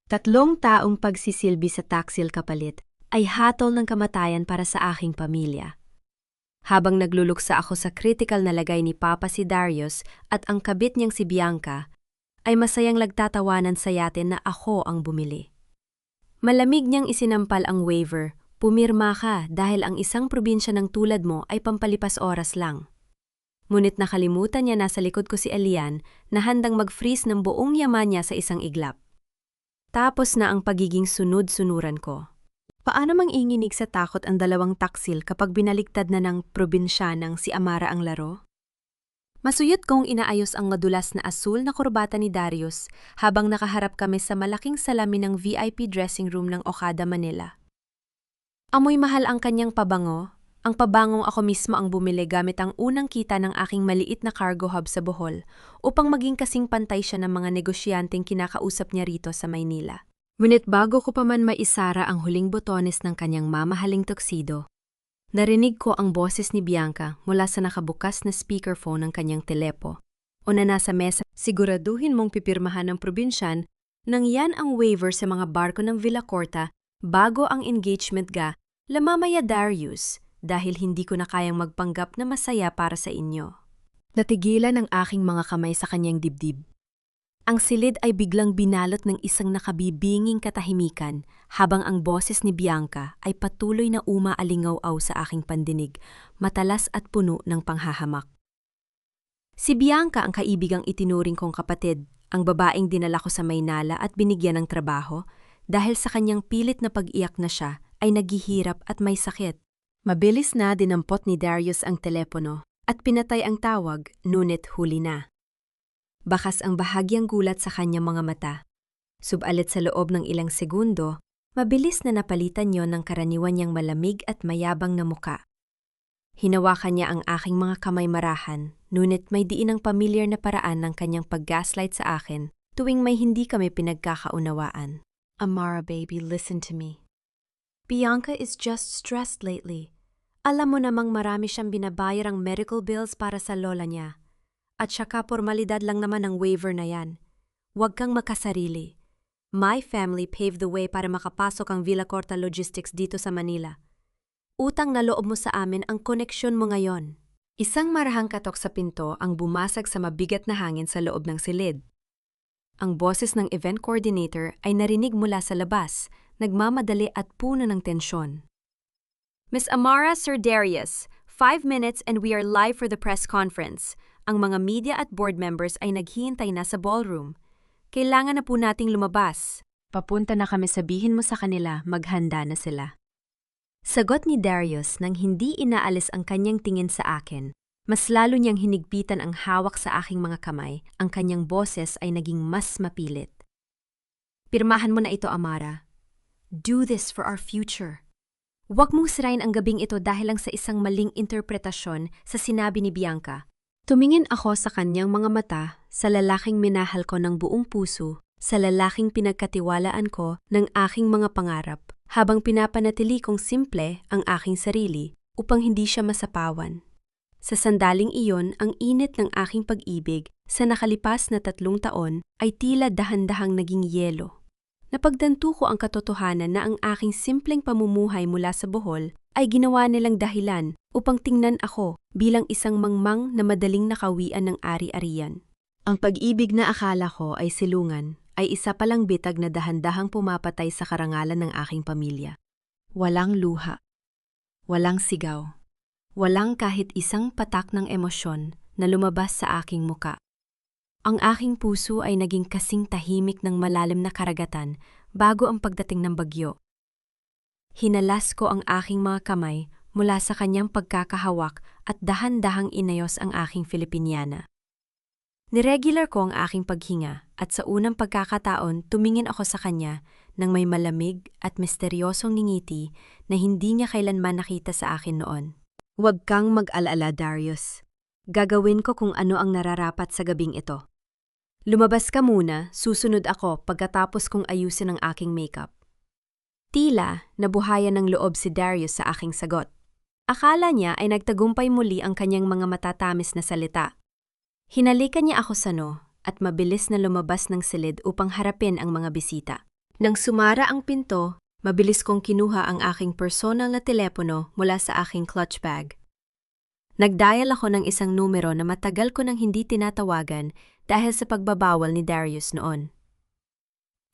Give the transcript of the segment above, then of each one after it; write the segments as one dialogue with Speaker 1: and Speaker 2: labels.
Speaker 1: Tatlong taong pagsisilbi sa taksil kapalit ay hatol ng kamatayan para sa aking pamilya. Habang nagluluksa ako sa critical na lagay ni Papa si Darius at ang kabit niyang si Bianca, ay masayang nagtatawanan sa yate na ako ang bumili. Malamig niyang isinampal ang waiver, pumirma ka dahil ang isang probinsya ng tulad mo ay pampalipas oras lang. Ngunit nakalimutan niya na sa likod ko si Elian na handang mag-freeze ng buong yaman niya sa isang iglap. Tapos na ang pagiging sunod-sunuran ko. Paano manginginig sa takot ang dalawang taksil kapag binaliktad na ng probinsyanang si Amara ang laro? Masuyot kong inaayos ang madulas na asul na kurbata ni Darius habang nakaharap kami sa malaking salamin ng VIP dressing room ng Okada, Manila. Amoy mahal ang kanyang pabango, ang pabangong ako mismo ang bumili gamit ang unang kita ng aking maliit na cargo hub sa Bohol upang maging kasing pantay siya ng mga negosyanteng kinakausap niya rito sa Maynila. Ngunit bago ko pa man maisara ang huling botones ng kanyang mamahaling tuxedo, narinig ko ang boses ni Bianca mula sa nakabukas na speakerphone ng kanyang telepo o na nasa mesa. Siguraduhin mong pipirmahan ng probinsyan nang yan ang waiver sa mga barko ng Villacorta bago ang engagement ga, lamamaya Darius, dahil hindi ko na kayang magpanggap na masaya para sa inyo. Natigilan ang aking mga kamay sa kanyang dibdib. Ang silid ay biglang binalot ng isang nakabibinging katahimikan habang ang boses ni Bianca ay patuloy na umaalingaw-aw sa aking pandinig, matalas at puno ng panghahamak. Si Bianca ang kaibigang itinuring kong kapatid, ang babaeng dinala ko sa Maynila at binigyan ng trabaho dahil sa kanyang pilit na pag-iyak na siya ay naghihirap at may sakit. Mabilis na dinampot ni Darius ang telepono at pinatay ang tawag, ngunit huli na. Bakas ang bahagyang gulat sa kanyang mga mata. Subalit sa loob ng ilang segundo, mabilis na napalitan yon ng karaniwan niyang malamig at mayabang na muka. Hinawakan niya ang aking mga kamay marahan, ngunit may diin ang pamilyar na paraan ng kanyang pag-gaslight sa akin tuwing may hindi kami pinagkakaunawaan. Amara baby, listen to me. Bianca is just stressed lately. Alam mo namang marami siyang binabayar ang medical bills para sa lola niya. At saka formalidad lang naman ang waiver na yan. Huwag kang makasarili. My family paved the way para makapasok ang Villacorta Logistics dito sa Manila. Utang na loob mo sa amin ang koneksyon mo ngayon. Isang marahang katok sa pinto ang bumasag sa mabigat na hangin sa loob ng silid. Ang boses ng event coordinator ay narinig mula sa labas, nagmamadali at puno ng tensyon. Miss Amara, Sir Darius, 5 minutes and we are live for the press conference. Ang mga media at board members ay naghihintay na sa ballroom. Kailangan na po nating lumabas. Papunta na kami, sabihin mo sa kanila, maghanda na sila. Sagot ni Darius nang hindi inaalis ang kanyang tingin sa akin. Mas lalo niyang hinigpitan ang hawak sa aking mga kamay, ang kanyang boses ay naging mas mapilit. Pirmahan mo na ito, Amara. Do this for our future. Huwag mong sirain ang gabing ito dahil lang sa isang maling interpretasyon sa sinabi ni Bianca. Tumingin ako sa kanyang mga mata, sa lalaking minahal ko ng buong puso, sa lalaking pinagkatiwalaan ko ng aking mga pangarap, habang pinapanatili kong simple ang aking sarili upang hindi siya masapawan. Sa sandaling iyon, ang init ng aking pag-ibig sa nakalipas na 3 taon ay tila dahan-dahang naging yelo. Napagdanto ko ang katotohanan na ang aking simpleng pamumuhay mula sa Bohol ay ginawa nilang dahilan upang tingnan ako bilang isang mangmang na madaling nakawian ng ari-arian. Ang pag-ibig na akala ko ay silungan ay isa palang bitag na dahan-dahang pumapatay sa karangalan ng aking pamilya. Walang luha, walang sigaw. Walang kahit isang patak ng emosyon na lumabas sa aking muka. Ang aking puso ay naging kasing tahimik ng malalim na karagatan bago ang pagdating ng bagyo. Hinalas ko ang aking mga kamay mula sa kanyang pagkakahawak at dahan-dahang inayos ang aking Filipiniana. Niregular ko ang aking paghinga at sa unang pagkakataon tumingin ako sa kanya nang may malamig at misteryosong ngingiti na hindi niya kailanman nakita sa akin noon. Huwag kang mag-alala, Darius. Gagawin ko kung ano ang nararapat sa gabing ito. Lumabas ka muna, susunod ako pagkatapos kong ayusin ang aking makeup. Tila nabuhayan ng loob si Darius sa aking sagot. Akala niya ay nagtagumpay muli ang kanyang mga matatamis na salita. Hinalikan niya ako sa noo at mabilis na lumabas ng silid upang harapin ang mga bisita. Nang sumara ang pinto, mabilis kong kinuha ang aking personal na telepono mula sa aking clutch bag. Nagdial ako ng isang numero na matagal ko nang hindi tinatawagan dahil sa pagbabawal ni Darius noon.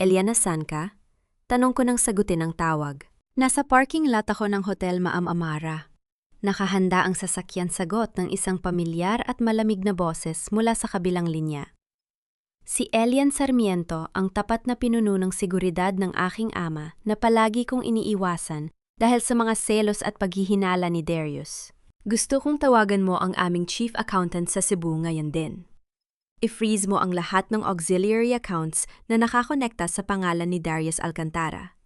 Speaker 1: Eliana, saan ka? Tanong ko nang sagutin ang tawag. Nasa parking lot ako ng Hotel Ma'am Amara. Nakahanda ang sasakyan, sagot ng isang pamilyar at malamig na boses mula sa kabilang linya. Si Elian Sarmiento ang tapat na pinuno ng seguridad ng aking ama na palagi kong iniiwasan dahil sa mga selos at paghihinala ni Darius. Gusto kong tawagan mo ang aming chief accountant sa Cebu ngayon din. I-freeze mo ang lahat ng auxiliary accounts na nakakonekta sa pangalan ni Darius Alcantara.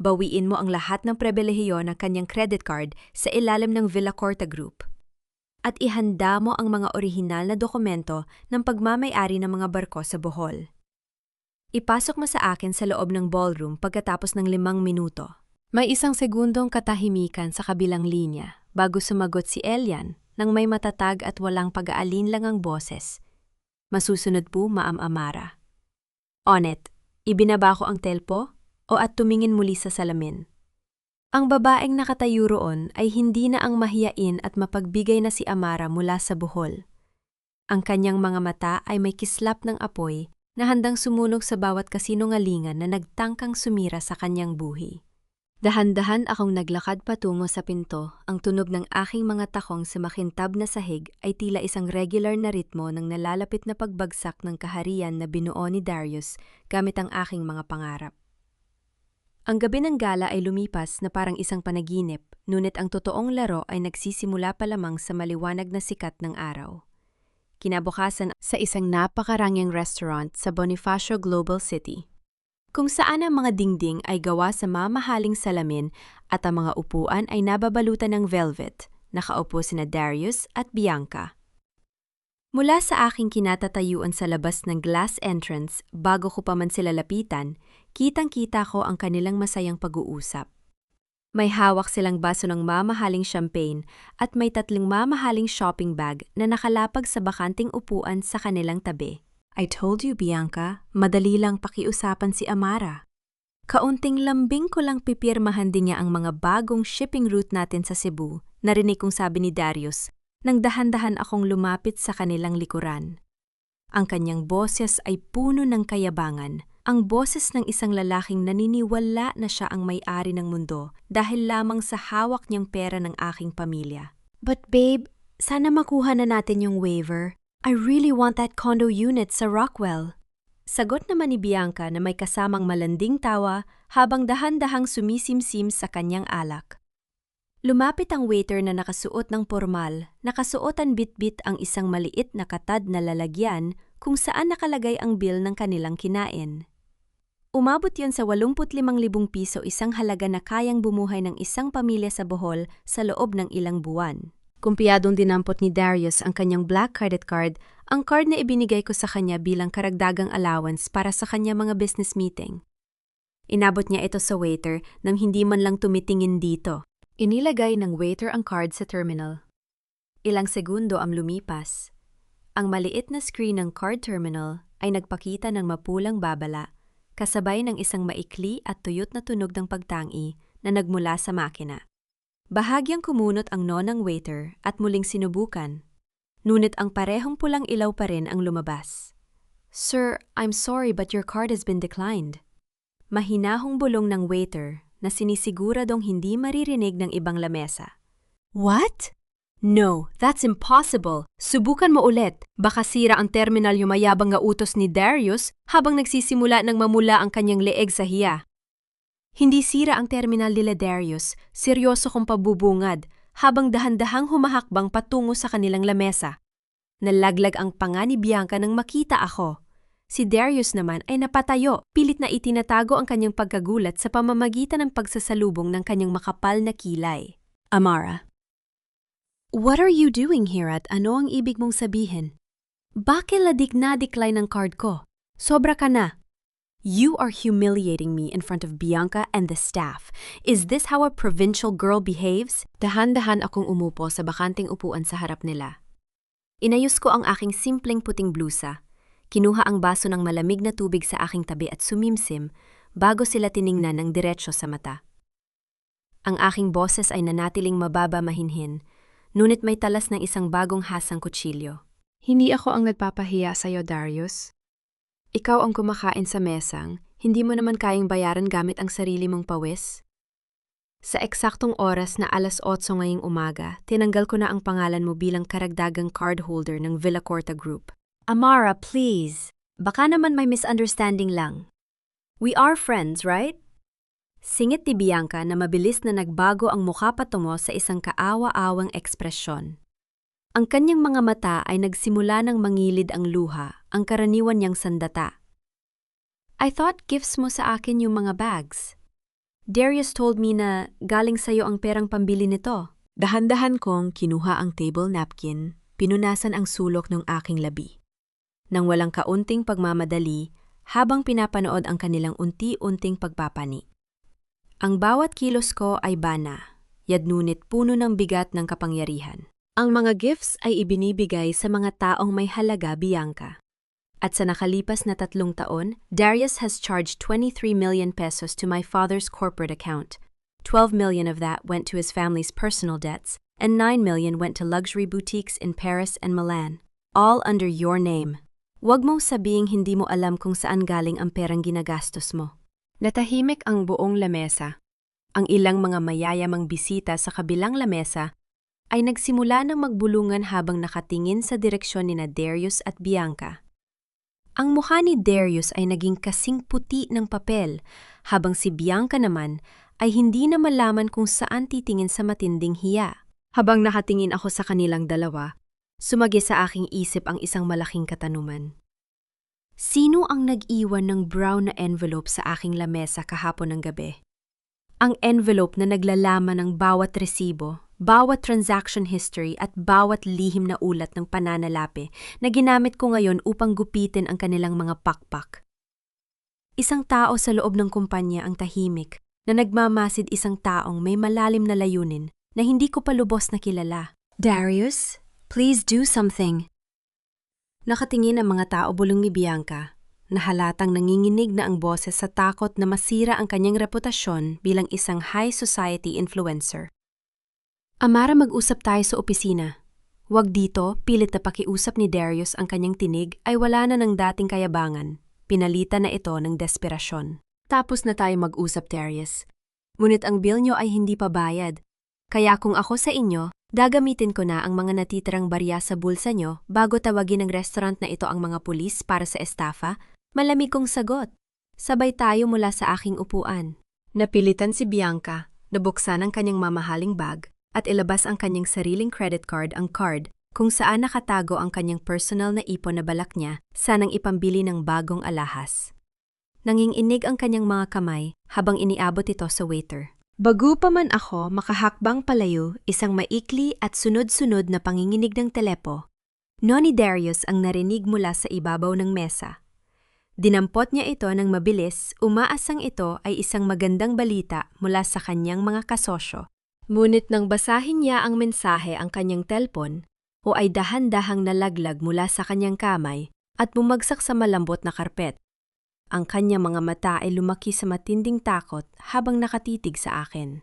Speaker 1: Bawiin mo ang lahat ng pribilehiyo ng kanyang credit card sa ilalim ng Villacorta Group. At ihanda mo ang mga orihinal na dokumento ng pagmamay-ari ng mga barko sa Bohol. Ipasok mo sa akin sa loob ng ballroom pagkatapos ng 5 minuto. May isang segundong katahimikan sa kabilang linya bago sumagot si Elian nang may matatag at walang pag-aalinlangang boses. Masusunod po, Ma'am Amara. Onet, ibinaba ko ang telpo o at tumingin muli sa salamin. Ang babaeng nakatayo roon ay hindi na ang mahiyain at mapagbigay na si Amara mula sa Bohol. Ang kanyang mga mata ay may kislap ng apoy na handang sumunog sa bawat kasinungalingan na nagtangkang sumira sa kanyang buhi. Dahan-dahan akong naglakad patungo sa pinto, ang tunog ng aking mga takong sa makintab na sahig ay tila isang regular na ritmo ng nalalapit na pagbagsak ng kaharian na binuo ni Darius gamit ang aking mga pangarap. Ang gabi ng gala ay lumipas na parang isang panaginip, ngunit ang totoong laro ay nagsisimula pa lamang sa maliwanag na sikat ng araw. Kinabukasan sa isang napakarangyang restaurant sa Bonifacio Global City, kung saan ang mga dingding ay gawa sa mamahaling salamin at ang mga upuan ay nababalutan ng velvet, nakaupo sina Darius at Bianca. Mula sa aking kinatatayuan sa labas ng glass entrance, bago ko pa man sila lapitan, kitang-kita ko ang kanilang masayang pag-uusap. May hawak silang baso ng mamahaling champagne at may 3 mamahaling shopping bag na nakalapag sa bakanting upuan sa kanilang tabi. I told you, Bianca, madali lang pakiusapan si Amara. Kaunting lambing ko lang pipirmahan din niya ang mga bagong shipping route natin sa Cebu, narinig kong sabi ni Darius, nang dahan-dahan akong lumapit sa kanilang likuran. Ang kanyang boses ay puno ng kayabangan, ang boses ng isang lalaking naniniwala na siya ang may-ari ng mundo dahil lamang sa hawak niyang pera ng aking pamilya. But babe, sana makuha na natin yung waiver. I really want that condo unit sa Rockwell. Sagot naman ni Bianca na may kasamang malanding tawa habang dahan-dahang sumisimsim sa kanyang alak. Lumapit ang waiter na nakasuot ng pormal, nakasuotan bit-bit ang isang maliit na katad na lalagyan kung saan nakalagay ang bill ng kanilang kinain. Umabot yon sa 85,000 piso, isang halaga na kayang bumuhay ng isang pamilya sa Bohol sa loob ng ilang buwan. Kumpiyadong dinampot ni Darius ang kanyang black credit card, ang card na ibinigay ko sa kanya bilang karagdagang allowance para sa kanya mga business meeting. Inabot niya ito sa waiter nang hindi man lang tumitingin dito. Inilagay ng waiter ang card sa terminal. Ilang segundo ang lumipas. Ang maliit na screen ng card terminal ay nagpakita ng mapulang babala, kasabay ng isang maikli at tuyot na tunog ng pagtangi na nagmula sa makina. Bahagyang kumunot ang nonang waiter at muling sinubukan. Ngunit ang parehong pulang ilaw pa rin ang lumabas. Sir, I'm sorry but your card has been declined. Mahinahong bulong ng waiter na sinisiguradong hindi maririnig ng ibang lamesa. What? No, that's impossible. Subukan mo ulit. Baka sira ang terminal yung mayabang nga utos ni Darius habang nagsisimula ng mamula ang kanyang leeg sa hiya. Hindi sira ang terminal nila Darius, seryoso kong pabubungad habang dahan-dahang humahakbang patungo sa kanilang lamesa. Nalaglag ang panga ni Bianca nang makita ako. Si Darius naman ay napatayo, pilit na itinatago ang kanyang pagkagulat sa pamamagitan ng pagsasalubong ng kanyang makapal na kilay. Amara. What are you doing here at ano ang ibig mong sabihin? Bakit ladik na decline ang card ko? Sobra ka na. You are humiliating me in front of Bianca and the staff. Is this how a provincial girl behaves? Dahan-dahan akong umupo sa bakanting upuan sa harap nila. Inayos ko ang aking simpleng puting blusa. Kinuha ang baso ng malamig na tubig sa aking tabi at sumimsim, bago sila tiningnan ng diretsyo sa mata. Ang aking boses ay nanatiling mababa mahinhin, ngunit may talas ng isang bagong hasang kutsilyo.
Speaker 2: Hindi ako ang nagpapahiya sa'yo, Darius. Ikaw ang kumakain sa mesang, hindi mo naman kayang bayaran gamit ang sarili mong pawis. Sa eksaktong oras na 8:00 ngayong umaga, tinanggal ko na ang pangalan mo bilang karagdagang cardholder ng Villacorta Group.
Speaker 1: Amara, please. Baka naman may misunderstanding lang. We are friends, right? Singit ni Bianca na mabilis na nagbago ang mukha patungo sa isang kaawa-awang ekspresyon. Ang kanyang mga mata ay nagsimula ng mangilid ang luha, ang karaniwan niyang sandata. I thought gifts mo sa akin yung mga bags. Darius told me na galing sa'yo ang perang pambili nito.
Speaker 2: Dahan-dahan kong kinuha ang table napkin, pinunasan ang sulok ng aking labi. Nang walang kaunting pagmamadali, habang pinapanood ang kanilang unti-unting pagpapani. Ang bawat kilos ko ay bana, yadnunit puno ng bigat ng kapangyarihan. Ang mga gifts ay ibinibigay sa mga taong may halaga, Bianca. At sa nakalipas na 3 taon, Darius has charged 23 million pesos to my father's corporate account. 12 million of that went to his family's personal debts, and 9 million went to luxury boutiques in Paris and Milan, all under your name. Huwag mong sabihing hindi mo alam kung saan galing ang perang ginagastos mo. Natahimik ang buong lamesa. Ang ilang mga mayayamang bisita sa kabilang lamesa ay nagsimula ng magbulungan habang nakatingin sa direksyon ni Darius at Bianca. Ang mukha ni Darius ay naging kasing puti ng papel, habang si Bianca naman ay hindi na malaman kung saan titingin sa matinding hiya. Habang nakatingin ako sa kanilang dalawa, sumagi sa aking isip ang isang malaking katanungan. Sino ang nag-iwan ng brown na envelope sa aking lamesa kahapon ng gabi? Ang envelope na naglalaman ng bawat resibo, bawat transaction history at bawat lihim na ulat ng pananalapi na ginamit ko ngayon upang gupitin ang kanilang mga pakpak. Isang tao sa loob ng kumpanya ang tahimik na nagmamasid isang taong may malalim na layunin na hindi ko pa lubos na kilala. Darius, please do something. Nakatingin ang mga tao bulong ni Bianca, na halatang nanginginig na ang boses sa takot na masira ang kanyang reputasyon bilang isang high society influencer. Amara, mag-usap tayo sa opisina. Huwag dito, pilit na pakiusap ni Darius ang kanyang tinig ay wala na ng dating kayabangan. Pinalitan na ito ng desperasyon. Tapos na tayo mag-usap, Darius. Ngunit ang bill nyo ay hindi pa bayad. Kaya kung ako sa inyo, gagamitin ko na ang mga natitirang barya sa bulsa nyo bago tawagin ng restaurant na ito ang mga pulis para sa estafa. Malamig kong sagot. Sabay tayo mula sa aking upuan. Napilitan si Bianca na buksan ang kanyang mamahaling bag at ilabas ang kanyang sariling credit card, ang card kung saan nakatago ang kanyang personal na ipon na balak niya sanang ipambili ng bagong alahas. Nanginginig ang kanyang mga kamay habang iniabot ito sa waiter. Bago pa man ako makahakbang palayo, isang maikli at sunod-sunod na panginginig ng telepo, ni Darius ang narinig mula sa ibabaw ng mesa. Dinampot niya ito ng mabilis, umaasang ito ay isang magandang balita mula sa kanyang mga kasosyo. Ngunit nang basahin niya ang mensahe ang kanyang telpon, o ay dahan-dahang nalaglag mula sa kanyang kamay at bumagsak sa malambot na karpet. Ang kanyang mga mata ay lumaki sa matinding takot habang nakatitig sa akin.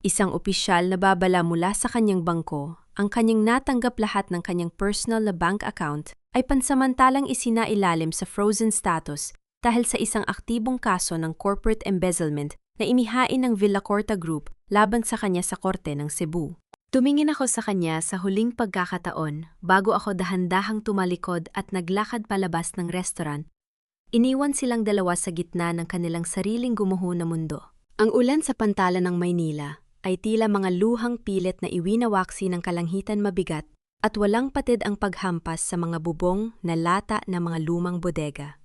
Speaker 2: Isang opisyal na babala mula sa kanyang bangko, ang kanyang natanggap lahat ng kanyang personal na bank account ay pansamantalang isinailalim sa frozen status dahil sa isang aktibong kaso ng corporate embezzlement na inihain ng Villacorta Group laban sa kanya sa korte ng Cebu. Tumingin ako sa kanya sa huling pagkakataon bago ako dahan-dahang tumalikod at naglakad palabas ng restaurant. Iniwan silang dalawa sa gitna ng kanilang sariling gumuho na mundo. Ang ulan sa pantalan ng Maynila ay tila mga luhang pilit na iwinawaksi ng kalanghitan mabigat at walang patid ang paghampas sa mga bubong na lata na mga lumang bodega.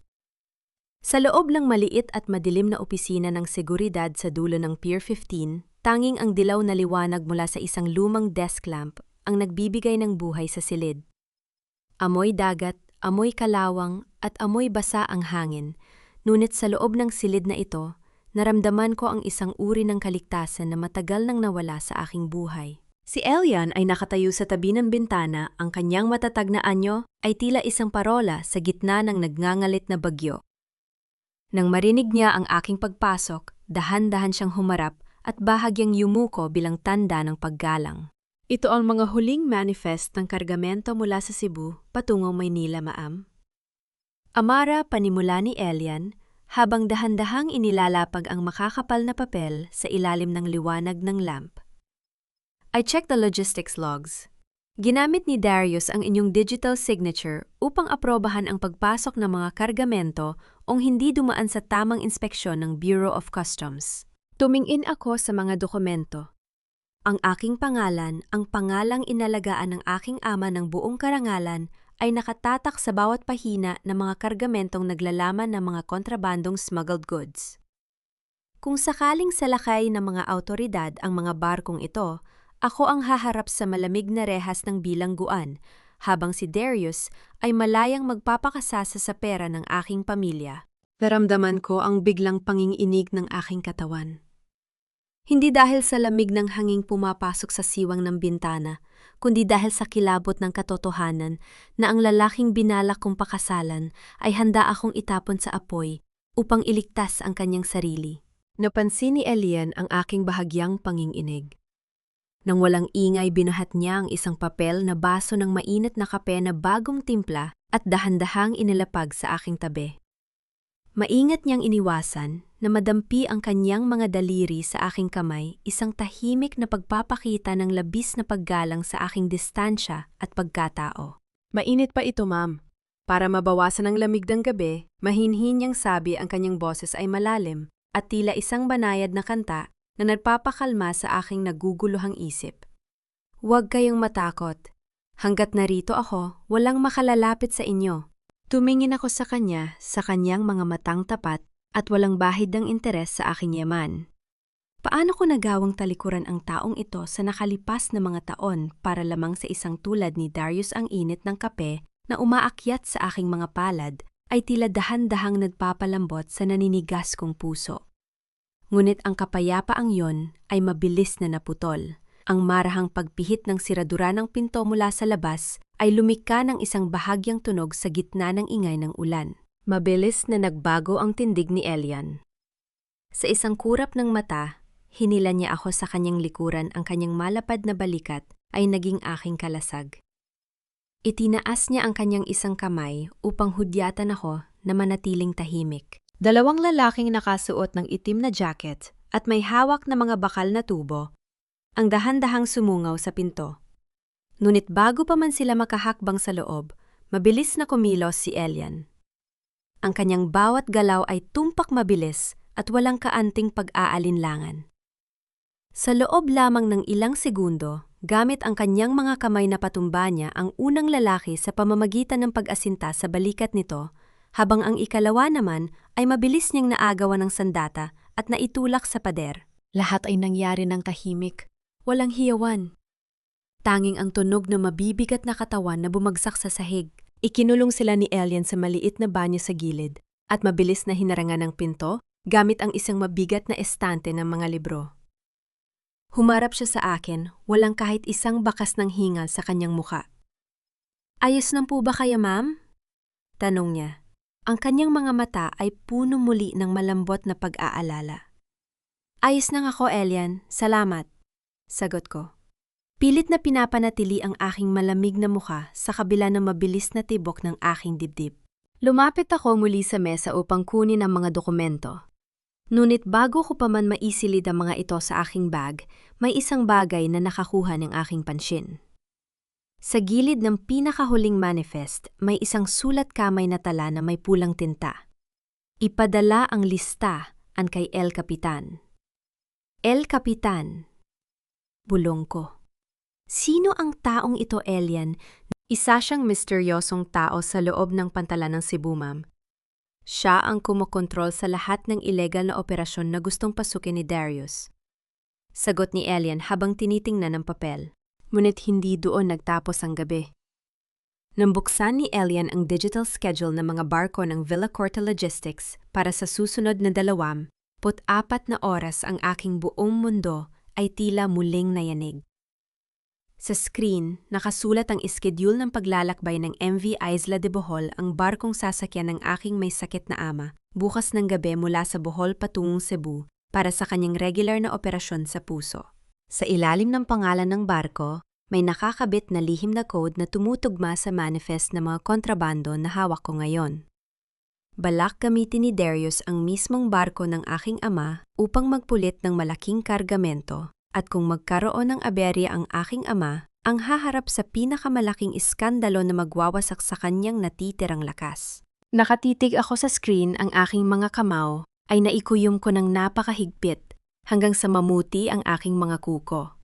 Speaker 2: Sa loob ng maliit at madilim na opisina ng seguridad sa dulo ng Pier 15, tanging ang dilaw na liwanag mula sa isang lumang desk lamp ang nagbibigay ng buhay sa silid. Amoy dagat, amoy kalawang at amoy basa ang hangin, ngunit sa loob ng silid na ito, naramdaman ko ang isang uri ng kaligtasan na matagal nang nawala sa aking buhay. Si Elian ay nakatayo sa tabi ng bintana, ang kanyang matatag na anyo ay tila isang parola sa gitna ng nagngangalit na bagyo.
Speaker 1: Nang marinig niya ang aking pagpasok, dahan-dahan siyang humarap at bahagyang yumuko bilang tanda ng paggalang.
Speaker 2: Ito ang mga huling manifest ng kargamento mula sa Cebu patungong Maynila, ma'am.
Speaker 1: Amara panimula ni Elian habang dahan-dahang inilalapag ang makakapal na papel sa ilalim ng liwanag ng lamp. I checked the logistics logs. Ginamit ni Darius ang inyong digital signature upang aprobahan ang pagpasok ng mga kargamento o hindi dumaan sa tamang inspeksyon ng Bureau of Customs. Tumingin ako sa mga dokumento. Ang aking pangalan, ang pangalang inalagaan ng aking ama ng buong karangalan, ay nakatatak sa bawat pahina ng mga kargamentong naglalaman ng mga kontrabandong smuggled goods. Kung sakaling salakay ng mga awtoridad ang mga barkong ito, ako ang haharap sa malamig na rehas ng bilangguan, habang si Darius ay malayang magpapakasasa sa pera ng aking pamilya.
Speaker 2: Naramdaman ko ang biglang panginginig ng aking katawan.
Speaker 1: Hindi dahil sa lamig ng hanging pumapasok sa siwang ng bintana, kundi dahil sa kilabot ng katotohanan na ang lalaking binalak kong pakasalan ay handa akong itapon sa apoy upang iligtas ang kanyang sarili.
Speaker 2: Napansin ni Elian ang aking bahagyang panginginig.
Speaker 1: Nang walang ingay, binuhat niya ang isang papel na baso ng mainit na kape na bagong timpla at dahan-dahang inilapag sa aking tabi. Maingat niyang iniwasan na madampi ang kanyang mga daliri sa aking kamay, isang tahimik na pagpapakita ng labis na paggalang sa aking distansya at pagkatao.
Speaker 2: Mainit pa ito, ma'am. Para mabawasan ang lamig ng gabi, mahinhin niyang sabi ang kanyang boses ay malalim at tila isang banayad na kanta na nagpapakalma sa aking naguguluhang isip.
Speaker 1: Huwag kayong matakot. Hanggat narito ako, walang makalalapit sa inyo.
Speaker 2: Tumingin ako sa kanya sa kanyang mga matang tapat at walang bahid ng interes sa aking yaman.
Speaker 1: Paano ko nagawang talikuran ang taong ito sa nakalipas na mga taon para lamang sa isang tulad ni Darius? Ang init ng kape na umaakyat sa aking mga palad ay tila dahan-dahang nagpapalambot sa naninigas kong puso. Ngunit ang kapayapaang yon ay mabilis na naputol. Ang marahang pagpihit ng siradura ng pinto mula sa labas ay lumika ng isang bahagyang tunog sa gitna ng ingay ng ulan. Mabilis na nagbago ang tindig ni Elian. Sa isang kurap ng mata, hinila niya ako sa kanyang likuran. Ang kanyang malapad na balikat ay naging aking kalasag. Itinaas niya ang kanyang isang kamay upang hudyatan ako na manatiling tahimik.
Speaker 2: Dalawang lalaking nakasuot ng itim na jacket at may hawak na mga bakal na tubo ang dahan-dahang sumungaw sa pinto. Ngunit bago pa man sila makahakbang sa loob, mabilis na kumilos si Elian. Ang kanyang bawat galaw ay tumpak mabilis at walang kaanting pag-aalinlangan. Sa loob lamang ng ilang segundo, gamit ang kanyang mga kamay na patumba niya ang unang lalaki sa pamamagitan ng pag-asinta sa balikat nito, habang ang ikalawa naman ay mabilis niyang naagawan ng sandata at naitulak sa pader.
Speaker 1: Lahat ay nangyari ng tahimik, walang hiyawan. Tanging ang tunog ng mabibigat na katawan na bumagsak sa sahig.
Speaker 2: Ikinulong sila ni Elian sa maliit na banyo sa gilid at mabilis na hinarangan ng pinto gamit ang isang mabigat na estante ng mga libro. Humarap siya sa akin, walang kahit isang bakas ng hingal sa kanyang muka.
Speaker 1: "Ayos lang po ba kayo, ma'am?"
Speaker 2: Tanong niya. Ang kanyang mga mata ay puno muli ng malambot na pag-aalala.
Speaker 1: "Ayos lang ako, Elian. Salamat."
Speaker 2: Sagot ko.
Speaker 1: Pilit na pinapanatili ang aking malamig na mukha sa kabila ng mabilis na tibok ng aking dibdib. Lumapit ako muli sa mesa upang kunin ang mga dokumento. Ngunit bago ko pa man maisilid ang mga ito sa aking bag, may isang bagay na nakakuha ng aking pansin. Sa gilid ng pinakahuling manifest, may isang sulat kamay na tala na may pulang tinta. Ipadala ang lista an kay El Capitan. El Capitan. Bulong ko. Sino ang taong ito, Elian? Isa siyang misteryosong tao sa loob ng pantalan ng Cebu, ma'am. Siya ang kumokontrol sa lahat ng ilegal na operasyon na gustong pasukin ni Darius. Sagot ni Elian habang tinitingnan ang papel.
Speaker 2: Ngunit hindi doon nagtapos ang gabi. Nang buksan ni Elian ang digital schedule ng mga barko ng Villacorta Logistics para sa susunod na 24 na oras, ang aking buong mundo ay tila muling nayanig. Sa screen, nakasulat ang iskediul ng paglalakbay ng MV Isla de Bohol, ang barkong sasakyan ng aking may sakit na ama, bukas ng gabi mula sa Bohol patungong Cebu para sa kanyang regular na operasyon sa puso. Sa ilalim ng pangalan ng barko, may nakakabit na lihim na code na tumutugma sa manifest ng mga kontrabando na hawak ko ngayon. Balak gamitin ni Darius ang mismong barko ng aking ama upang magpulit ng malaking kargamento. At kung magkaroon ng aberya ang aking ama, ang haharap sa pinakamalaking iskandalo na magwawasak sa kanyang natitirang lakas. Nakatitig ako sa screen, ang aking mga kamao ay naikuyom ko ng napakahigpit hanggang sa mamuti ang aking mga kuko.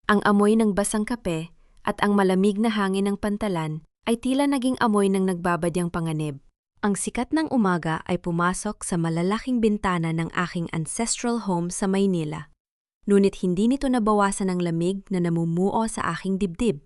Speaker 2: Ang amoy ng basang kape at ang malamig na hangin ng pantalan ay tila naging amoy ng nagbabadyang panganib. Ang sikat ng umaga ay pumasok sa malalaking bintana ng aking ancestral home sa Maynila. Ngunit hindi nito nabawasan ang lamig na namumuo sa aking dibdib.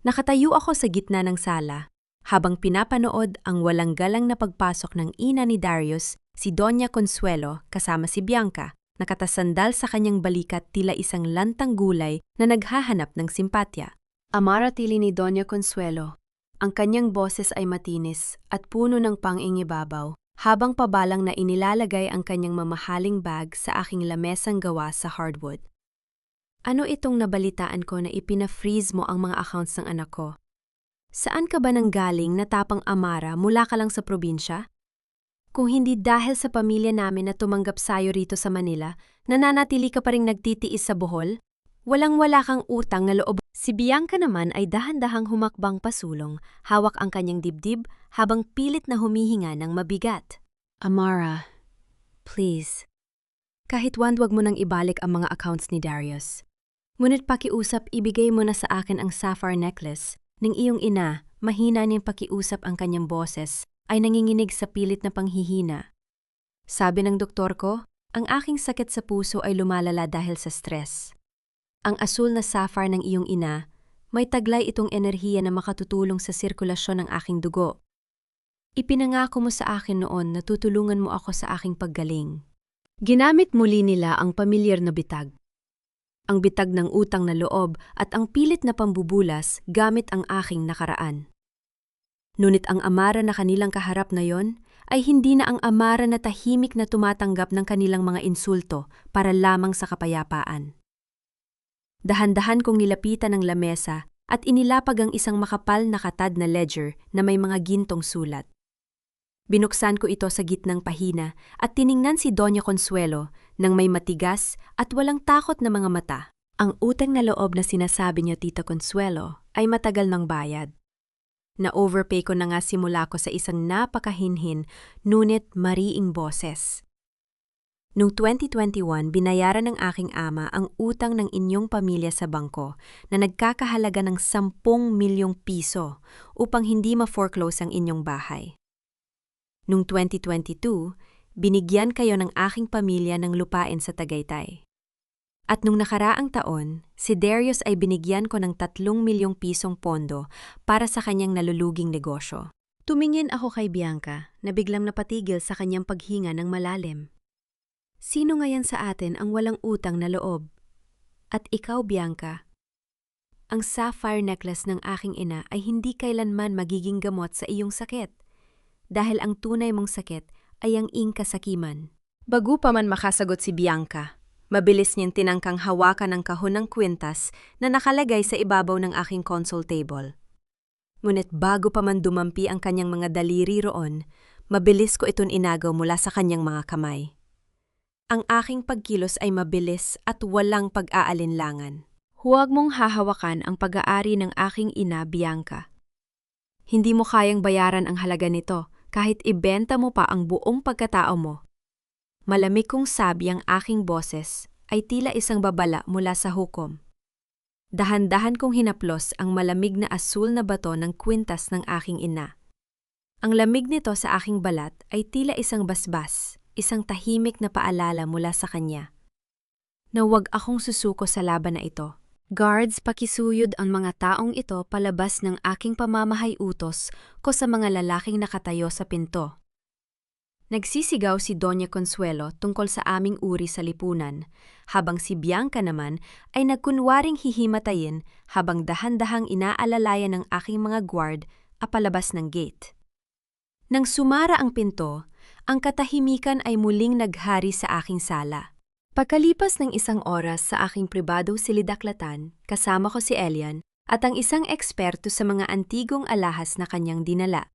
Speaker 2: Nakatayo ako sa gitna ng sala, habang pinapanood ang walang galang na pagpasok ng ina ni Darius, si Doña Consuelo kasama si Bianca, nakatasandal sa kanyang balikat tila isang lantang gulay na naghahanap ng simpatya. Amaratili ni Doña Consuelo. Ang kanyang boses ay matinis at puno ng pang-ingibabaw. Habang pabalang na inilalagay ang kanyang mamahaling bag sa aking lamesang gawa sa hardwood. Ano itong nabalitaan ko na ipina-freeze mo ang mga accounts ng anak ko? Saan ka ba nanggaling na tapang Amara mula ka lang sa probinsya? Kung hindi dahil sa pamilya namin na tumanggap sayo rito sa Manila, nananatili ka pa ring nagtitiis sa Bohol? Walang-wala kang utang na loob. Si Bianca naman ay dahan-dahang humakbang pasulong, hawak ang kanyang dibdib habang pilit na humihinga ng mabigat. Amara, please. Kahit wag mo nang ibalik ang mga accounts ni Darius. Ngunit pakiusap, ibigay mo na sa akin ang sapphire necklace. Ng iyong ina, mahina niyang pakiusap ang kanyang boses, ay nanginginig sa pilit na panghihina. Sabi ng doktor ko, ang aking sakit sa puso ay lumalala dahil sa stress. Ang asul na sapphire ng iyong ina, may taglay itong enerhiya na makatutulong sa sirkulasyon ng aking dugo. Ipinangako mo sa akin noon na tutulungan mo ako sa aking paggaling. Ginamit muli nila ang pamilyar na bitag. Ang bitag ng utang na loob at ang pilit na pambubulas gamit ang aking nakaraan. Ngunit ang Amara na kanilang kaharap na yon ay hindi na ang Amara na tahimik na tumatanggap ng kanilang mga insulto para lamang sa kapayapaan. Dahan-dahan kong nilapitan ang lamesa at inilapag ang isang makapal na katad na ledger na may mga gintong sulat. Binuksan ko ito sa gitnang pahina at tiningnan si Doña Consuelo nang may matigas at walang takot na mga mata. Ang utang na loob na sinasabi niyo, Tita Consuelo, ay matagal ng bayad. Na-overpay ko na nga simula ko sa isang napakahinhin, ngunit mariing boses. Noong 2021, binayaran ng aking ama ang utang ng inyong pamilya sa bangko na nagkakahalaga ng 10 milyong piso upang hindi ma-foreclose ang inyong bahay. Noong 2022, binigyan kayo ng aking pamilya ng lupain sa Tagaytay. At nung nakaraang taon, si Darius ay binigyan ko ng 3 milyong pisong pondo para sa kanyang naluluging negosyo. Tumingin ako kay Bianca na biglang napatigil sa kanyang paghinga ng malalim. Sino ngayon sa atin ang walang utang na loob? At ikaw, Bianca, ang sapphire necklace ng aking ina ay hindi kailanman magiging gamot sa iyong sakit. Dahil ang tunay mong sakit ay ang iyong kasakiman. Bago pa man makasagot si Bianca, mabilis niyang tinangkang hawakan ang kahon ng kwintas na nakalagay sa ibabaw ng aking console table. Ngunit bago pa man dumampi ang kanyang mga daliri roon, mabilis ko itong inagaw mula sa kanyang mga kamay. Ang aking pagkilos ay mabilis at walang pag-aalinlangan. Huwag mong hahawakan ang pag-aari ng aking ina, Bianca. Hindi mo kayang bayaran ang halaga nito kahit ibenta mo pa ang buong pagkatao mo. Malamig kong sabi ang aking boses ay tila isang babala mula sa hukom. Dahan-dahan kong hinaplos ang malamig na asul na bato ng kwintas ng aking ina. Ang lamig nito sa aking balat ay tila isang basbas, isang tahimik na paalala mula sa kanya. Na huwag akong susuko sa laban na ito. Guards, pakisuyod ang mga taong ito palabas ng aking pamamahay-utos ko sa mga lalaking nakatayo sa pinto.
Speaker 1: Nagsisigaw si Doña Consuelo tungkol sa aming uri sa lipunan, habang si Bianca naman ay nagkunwaring hihimatayin habang dahan-dahang inaalalayan ng aking mga guard apalabas ng gate. Nang sumara ang pinto, ang katahimikan ay muling naghari sa aking sala. Pagkalipas ng 1 oras sa aking pribadong silidaklatan, kasama ko si Elian at ang isang eksperto sa mga antigong alahas na kanyang dinala.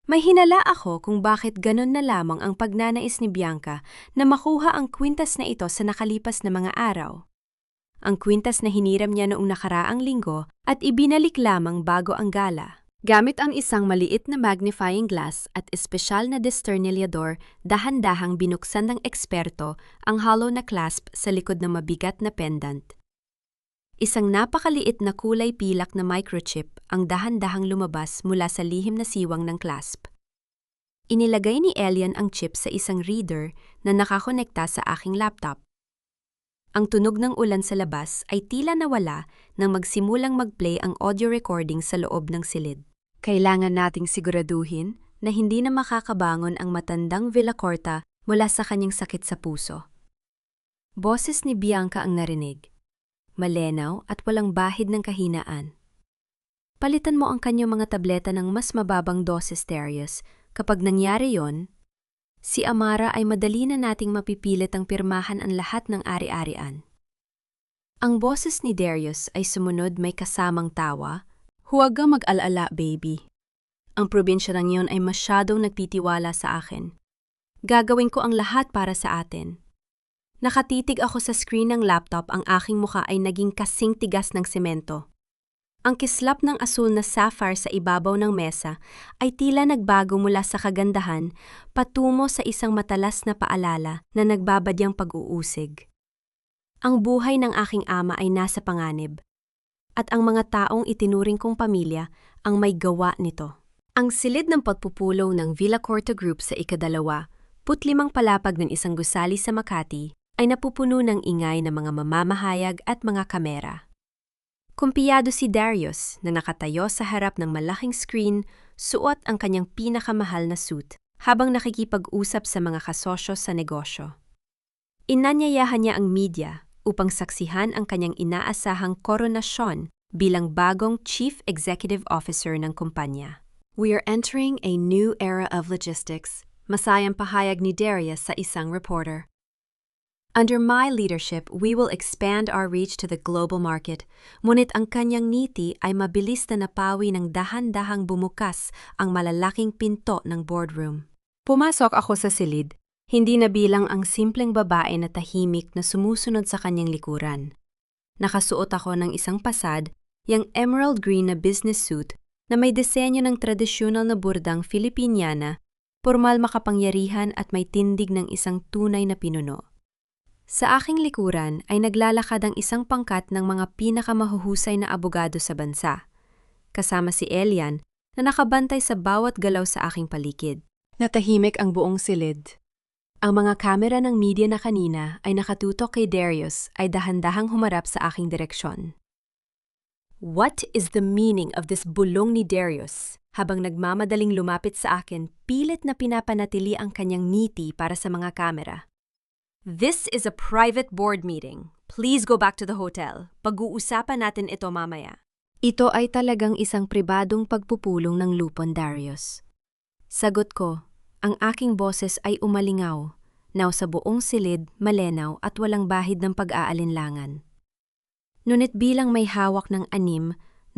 Speaker 1: May hinala ako kung bakit ganon na lamang ang pagnanais ni Bianca na makuha ang kwintas na ito sa nakalipas na mga araw. Ang kwintas na hiniram niya noong nakaraang linggo at ibinalik lamang bago ang gala. Gamit ang isang maliit na magnifying glass at espesyal na destornilyador, dahan-dahang binuksan ng eksperto ang hollow na clasp sa likod ng mabigat na pendant. Isang napakaliit na kulay pilak na microchip ang dahan-dahang lumabas mula sa lihim na siwang ng clasp. Inilagay ni Elian ang chip sa isang reader na nakakonekta sa aking laptop. Ang tunog ng ulan sa labas ay tila nawala nang magsimulang mag-play ang audio recording sa loob ng silid. Kailangan nating siguraduhin na hindi na makakabangon ang matandang Villacorta mula sa kanyang sakit sa puso. Boses ni Bianca ang narinig. Malenaw at walang bahid ng kahinaan. Palitan mo ang kanyang mga tableta ng mas mababang doses, Darius. Kapag nangyari yon, si Amara ay madali na nating mapipilit ang pirmahan ang lahat ng ari-arian. Ang boses ni Darius ay sumunod may kasamang tawa. Huwag kang mag-alala, baby. Ang probinsya ng iyon ay masyadong nagtitiwala sa akin. Gagawin ko ang lahat para sa atin. Nakatitig ako sa screen ng laptop, ang aking mukha ay naging kasing tigas ng semento. Ang kislap ng asul na sapphire sa ibabaw ng mesa ay tila nagbago mula sa kagandahan patungo sa isang matalas na paalala na nagbabadyang pag-uusig. Ang buhay ng aking ama ay nasa panganib, at ang mga taong itinuring kong pamilya ang may gawa nito. Ang silid ng pagpupulong ng Villacorta Group sa 2, 5 palapag ng isang gusali sa Makati ay napupuno ng ingay ng mga mamamahayag at mga kamera. Kumpiyado si Darius na nakatayo sa harap ng malaking screen, suot ang kanyang pinakamahal na suit habang nakikipag-usap sa mga kasosyo sa negosyo. Inanyayahan niya ang media upang saksihan ang kanyang inaasahang koronasyon bilang bagong Chief Executive Officer ng kumpanya. We are entering a new era of logistics, masayang pahayag ni Darius sa isang reporter. Under my leadership, we will expand our reach to the global market, ngunit ang kanyang ngiti ay mabilis na napawi ng dahan-dahang bumukas ang malalaking pinto ng boardroom. Pumasok ako sa silid, hindi na bilang ang simpleng babae na tahimik na sumusunod sa kanyang likuran. Nakasuot ako ng isang pasad, yung emerald green na business suit na may disenyo ng tradisyonal na burdang Filipiniana, pormal makapangyarihan at may tindig ng isang tunay na pinuno. Sa aking likuran ay naglalakad ang isang pangkat ng mga pinakamahuhusay na abogado sa bansa, kasama si Elian na nakabantay sa bawat galaw sa aking paligid. Natahimik ang buong silid. Ang mga kamera ng media na kanina ay nakatutok kay Darius ay dahan-dahang humarap sa aking direksyon. What is the meaning of this bulong ni Darius? Habang nagmamadaling lumapit sa akin, pilit na pinapanatili ang kanyang ngiti para sa mga kamera. This is a private board meeting. Please go back to the hotel. Pag-uusapan natin ito mamaya. Ito ay talagang isang pribadong pagpupulong ng lupon, Darius. Sagot ko, ang aking boses ay umalingaw, naw sa buong silid, malenaw at walang bahid ng pag-aalinlangan. Ngunit bilang may hawak ng 65%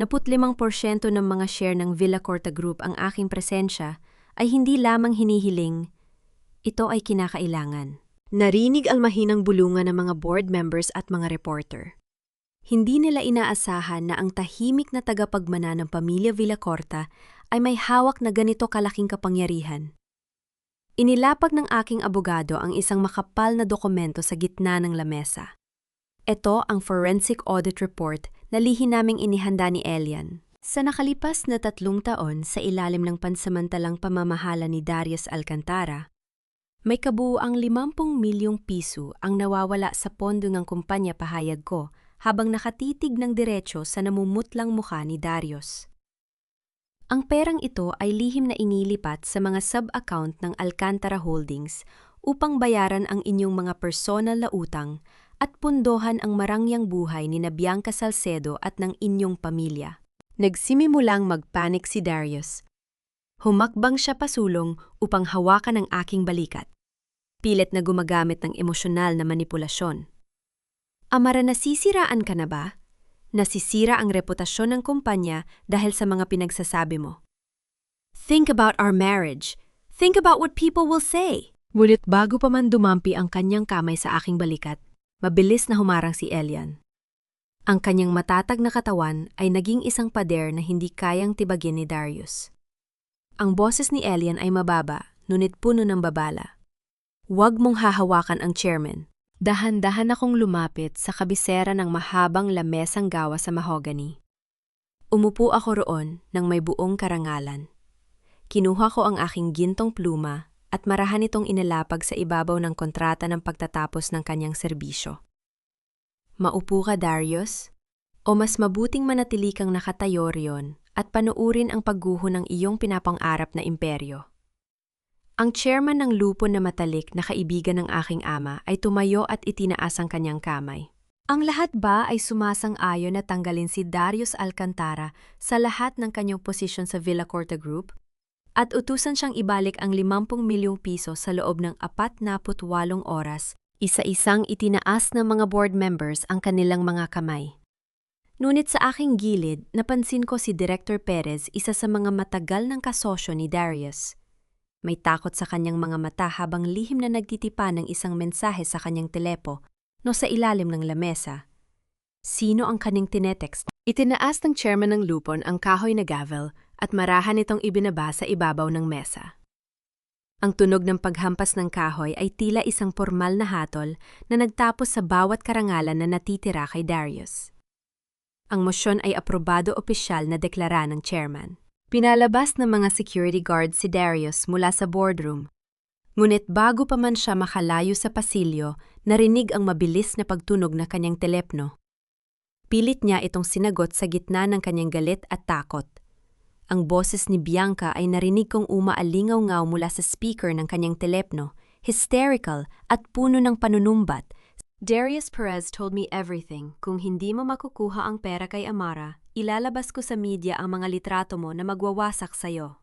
Speaker 1: ng mga share ng Villacorta Group ang aking presensya, ay hindi lamang hinihiling, ito ay kinakailangan. Narinig ang mahinang bulungan ng mga board members at mga reporter. Hindi nila inaasahan na ang tahimik na tagapagmana ng pamilya Villacorta ay may hawak na ganito kalaking kapangyarihan. Inilapag ng aking abogado ang isang makapal na dokumento sa gitna ng lamesa. Ito ang forensic audit report na lihim naming inihanda ni Elian. Sa nakalipas na 3 taon sa ilalim ng pansamantalang pamamahala ni Darius Alcantara, may kabuuang 50 milyong piso ang nawawala sa pondo ng kumpanya, pahayag ko, habang nakatitig ng diretso sa namumutlang mukha ni Darius. Ang perang ito ay lihim na inilipat sa mga sub-account ng Alcantara Holdings upang bayaran ang inyong mga personal na utang at pundohan ang marangyang buhay ni Bianca Salcedo at ng inyong pamilya. Nagsimimulang magpanik si Darius. Humakbang siya pasulong upang hawakan ang aking balikat. Pilit na gumagamit ng emosyonal na manipulasyon. Amara, nasisiraan ka na ba? Nasisira ang reputasyon ng kumpanya dahil sa mga pinagsasabi mo. Think about our marriage. Think about what people will say. Ngunit bago pa man dumampi ang kanyang kamay sa aking balikat, mabilis na humarang si Elian. Ang kanyang matatag na katawan ay naging isang pader na hindi kayang tibagin ni Darius. Ang boses ni Elian ay mababa, ngunit puno ng babala. Huwag mong hahawakan ang chairman. Dahan-dahan akong lumapit sa kabisera ng mahabang lamesang gawa sa mahogany. Umupo ako roon nang may buong karangalan. Kinuha ko ang aking gintong pluma at marahan itong inalapag sa ibabaw ng kontrata ng pagtatapos ng kanyang serbisyo. Maupo ka, Darius? O mas mabuting manatili kang nakatayo riyon at panuurin ang pagguho ng iyong pinapang-arap na imperyo? Ang chairman ng lupon na matalik na kaibigan ng aking ama ay tumayo at itinaas ang kanyang kamay. Ang lahat ba ay sumasang-ayon na tanggalin si Darius Alcantara sa lahat ng kanyang posisyon sa Villacorta Group? At utusan siyang ibalik ang 50 milyong piso sa loob ng 48 oras, isa-isang itinaas ng mga board members ang kanilang mga kamay. Ngunit sa aking gilid, napansin ko si Director Perez, isa sa mga matagal ng kasosyo ni Darius. May takot sa kanyang mga mata habang lihim na nagtitipa ng isang mensahe sa kanyang telepo no sa ilalim ng lamesa. Sino ang kaning tinetext? Itinaas ng chairman ng lupon ang kahoy na gavel at marahan itong ibinaba sa ibabaw ng mesa. Ang tunog ng paghampas ng kahoy ay tila isang formal na hatol na nagtapos sa bawat karangalan na natitira kay Darius. Ang mosyon ay aprobado opisyal na deklara ng chairman. Pinalabas ng mga security guards si Darius mula sa boardroom. Ngunit bago pa man siya makalayo sa pasilyo, narinig ang mabilis na pagtunog na kanyang telepno. Pilit niya itong sinagot sa gitna ng kanyang galit at takot. Ang boses ni Bianca ay narinig kong umaalingaw-ngaw mula sa speaker ng kanyang telepno, hysterical at puno ng panunumbat. Darius Perez told me everything. Kung hindi mo makukuha ang pera kay Amara, ilalabas ko sa media ang mga litrato mo na magwawasak sa'yo.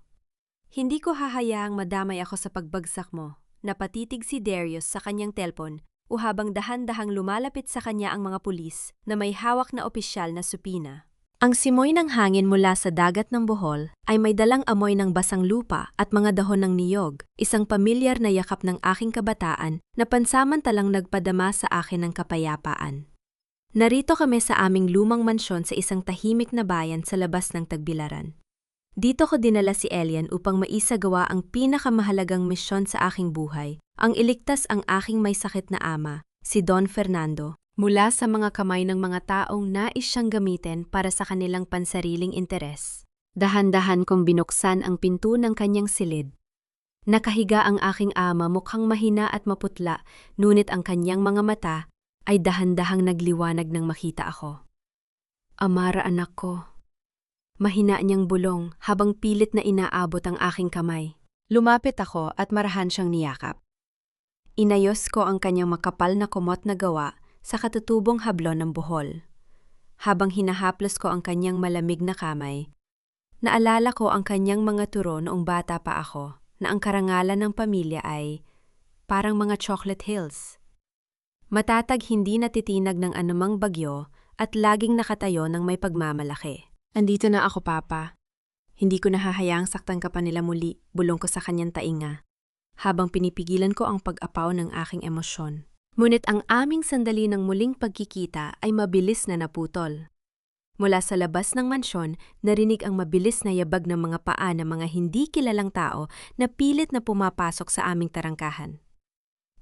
Speaker 1: Hindi ko hahayaang madamay ako sa pagbagsak mo. Napatitig si Darius sa kanyang telpon o habang dahan-dahang lumalapit sa kanya ang mga pulis na may hawak na opisyal na supina. Ang simoy ng hangin mula sa dagat ng Bohol ay may dalang amoy ng basang lupa at mga dahon ng niyog, isang pamilyar na yakap ng aking kabataan na pansamantalang nagpadama sa akin ng kapayapaan. Narito kami sa aming lumang mansyon sa isang tahimik na bayan sa labas ng Tagbilaran. Dito ko dinala si Elian upang maisagawa ang pinakamahalagang misyon sa aking buhay, ang iligtas ang aking may sakit na ama, si Don Fernando, mula sa mga kamay ng mga taong nais siyang gamitin para sa kanilang pansariling interes. Dahan-dahan kong binuksan ang pinto ng kanyang silid. Nakahiga ang aking ama, mukhang mahina at maputla, ngunit ang kanyang mga mata ay dahan-dahang nagliwanag nang makita ako. Amara, anak ko. Mahina niyang bulong habang pilit na inaabot ang aking kamay. Lumapit ako at marahan siyang niyakap. Inayos ko ang kanyang makapal na kumot na gawa sa katutubong hablon ng buhol. Habang hinahaplos ko ang kanyang malamig na kamay, naalala ko ang kanyang mga turo noong bata pa ako na ang karangalan ng pamilya ay parang mga chocolate hills. Matatag, hindi natitinag ng anumang bagyo at laging nakatayo ng may pagmamalaki. Andito na ako, Papa. Hindi ko nahahayaang saktan ka pa nila muli, bulong ko sa kanyang tainga, habang pinipigilan ko ang pag-apaw ng aking emosyon. Ngunit ang aming sandali ng muling pagkikita ay mabilis na naputol. Mula sa labas ng mansyon, narinig ang mabilis na yabag ng mga paa ng mga hindi kilalang tao na pilit na pumapasok sa aming tarangkahan.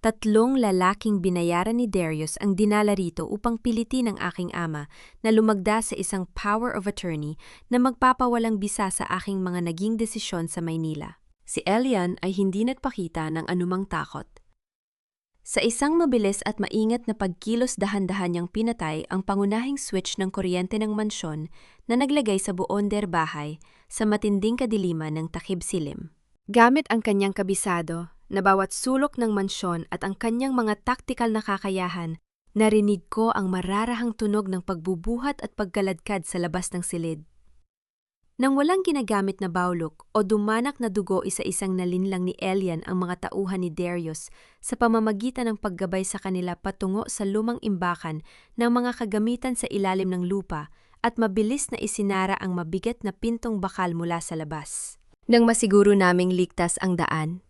Speaker 1: 3 lalaking binayaran ni Darius ang dinala rito upang pilitin ang aking ama na lumagda sa isang power of attorney na magpapawalang bisa sa aking mga naging desisyon sa Maynila. Si Elian ay hindi nagpakita ng anumang takot. Sa isang mabilis at maingat na pagkilos, dahan-dahan niyang pinatay ang pangunahing switch ng kuryente ng mansyon na naglagay sa buong bahay sa matinding kadiliman ng takib silim. Gamit ang kanyang kabisado na bawat sulok ng mansyon at ang kanyang mga taktikal na kakayahan, narinig ko ang mararahang tunog ng pagbubuhat at pagkaladkad sa labas ng silid. Nang walang ginagamit na bawlok o dumanak na dugo, isa-isang nalinlang ni Elian ang mga tauhan ni Darius sa pamamagitan ng paggabay sa kanila patungo sa lumang imbakan ng mga kagamitan sa ilalim ng lupa at mabilis na isinara ang mabigat na pintong bakal mula sa labas. Nang masiguro naming ligtas ang daan,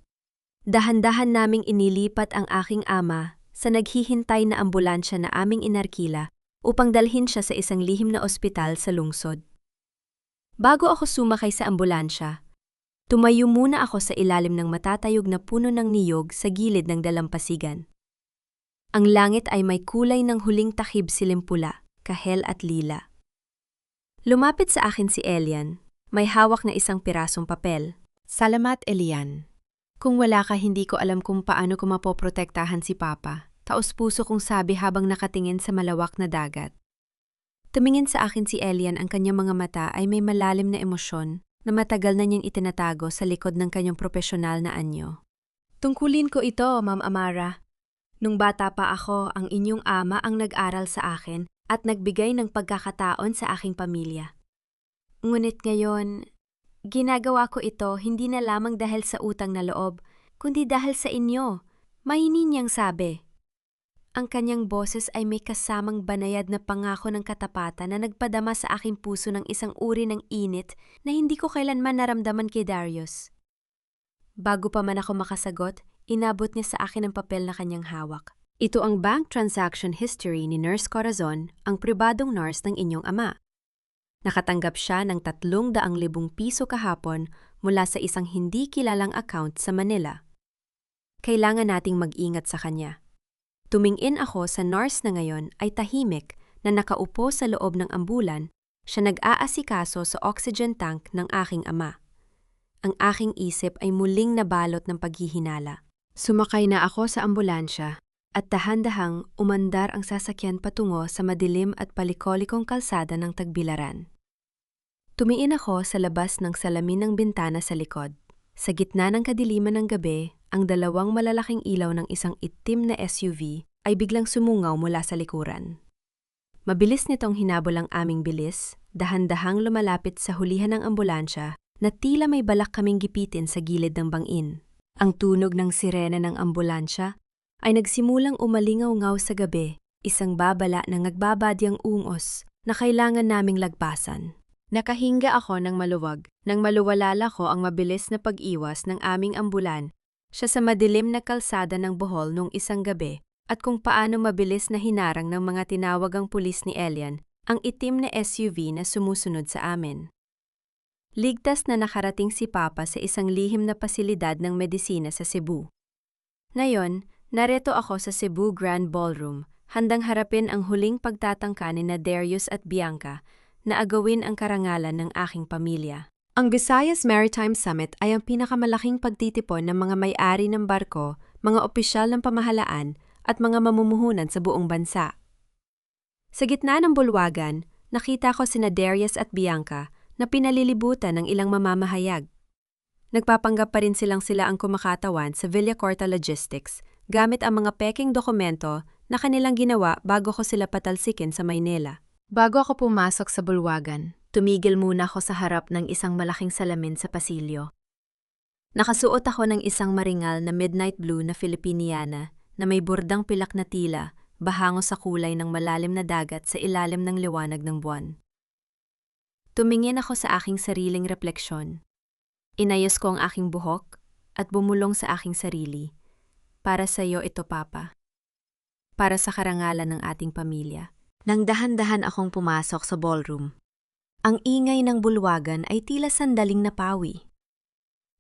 Speaker 1: dahan-dahan naming inilipat ang aking ama sa naghihintay na ambulansya na aming inarkila upang dalhin siya sa isang lihim na ospital sa lungsod. Bago ako sumakay sa ambulansya, tumayo muna ako sa ilalim ng matatayog na puno ng niyog sa gilid ng dalampasigan. Ang langit ay may kulay ng huling takib silim pula, kahel at lila. Lumapit sa akin si Elian, may hawak na isang pirasong papel.
Speaker 2: Salamat, Elian. Kung wala ka, hindi ko alam kung paano ko mapoprotektahan si Papa. Taos-puso kong sabi habang nakatingin sa malawak na dagat. Tumingin sa akin si Elian, ang kanyang mga mata ay may malalim na emosyon na matagal na niyang itinatago sa likod ng kanyang propesyonal na anyo. Tungkulin ko ito, Ma'am Amara. Nung bata pa ako, ang inyong ama ang nag-aral sa akin at nagbigay ng pagkakataon sa aking pamilya. Ngunit ngayon, ginagawa ko ito hindi na lamang dahil sa utang na loob, kundi dahil sa inyo, mahinin niyang sabi. Ang kanyang boses ay may kasamang banayad na pangako ng katapatan na nagpadama sa aking puso ng isang uri ng init na hindi ko kailanman naramdaman kay Darius. Bago pa man ako makasagot, inabot niya sa akin ang papel na kanyang hawak. Ito ang bank transaction history ni Nurse Corazon, ang pribadong nurse ng inyong ama. Nakatanggap siya ng 300,000 piso kahapon mula sa isang hindi kilalang account sa Manila. Kailangan nating mag-ingat sa kanya. Tumingin ako sa nurse na ngayon ay tahimik na nakaupo sa loob ng ambulan, siya nag-aasikaso sa oxygen tank ng aking ama. Ang aking isip ay muling nabalot ng paghihinala. Sumakay na ako sa ambulansya at dahan-dahang umandar ang sasakyan patungo sa madilim at palikolikong kalsada ng Tagbilaran. Tumiin ako sa labas ng salamin ng bintana sa likod. Sa gitna ng kadiliman ng gabi, ang dalawang malalaking ilaw ng isang itim na SUV ay biglang sumungaw mula sa likuran. Mabilis nitong hinabol ang aming bilis, dahan-dahang lumalapit sa hulihan ng ambulansya na tila may balak kaming gipitin sa gilid ng bangin. Ang tunog ng sirena ng ambulansya ay nagsimulang umalingaw-ngaw sa gabi, isang babala na nagbabadyang ungos na kailangan naming lagpasan. Nakahinga ako ng maluwag nang maluwalala ko ang mabilis na pag-iwas ng aming ambulan siya sa madilim na kalsada ng Bohol noong isang gabi at kung paano mabilis na hinarang ng mga tinawagang pulis ni Elian ang itim na SUV na sumusunod sa amin. Ligtas na nakarating si Papa sa isang lihim na pasilidad ng medisina sa Cebu. Ngayon, narito ako sa Cebu Grand Ballroom, handang harapin ang huling pagtatangka ni Darius at Bianca na agawin ang karangalan ng aking pamilya. Ang Visayas Maritime Summit ay ang pinakamalaking pagtitipon ng mga may-ari ng barko, mga opisyal ng pamahalaan at mga mamumuhunan sa buong bansa. Sa gitna ng bulwagan, nakita ko sina Darius at Bianca na pinalilibutan ng ilang mamamahayag. Nagpapanggap pa rin sila ang kumakatawan sa Villacorta Logistics gamit ang mga peking dokumento na kanilang ginawa bago ko sila patalsikin sa Maynila. Bago ako pumasok sa bulwagan, tumigil muna ako sa harap ng isang malaking salamin sa pasilyo. Nakasuot ako ng isang maringal na midnight blue na Filipiniana na may bordang pilak na tila, bahango sa kulay ng malalim na dagat sa ilalim ng liwanag ng buwan. Tumingin ako sa aking sariling refleksyon. Inayos ko ang aking buhok at bumulong sa aking sarili. Para sa iyo ito, Papa. Para sa karangalan ng ating pamilya. Nang dahan-dahan akong pumasok sa ballroom, ang ingay ng bulwagan ay tila sandaling napawi.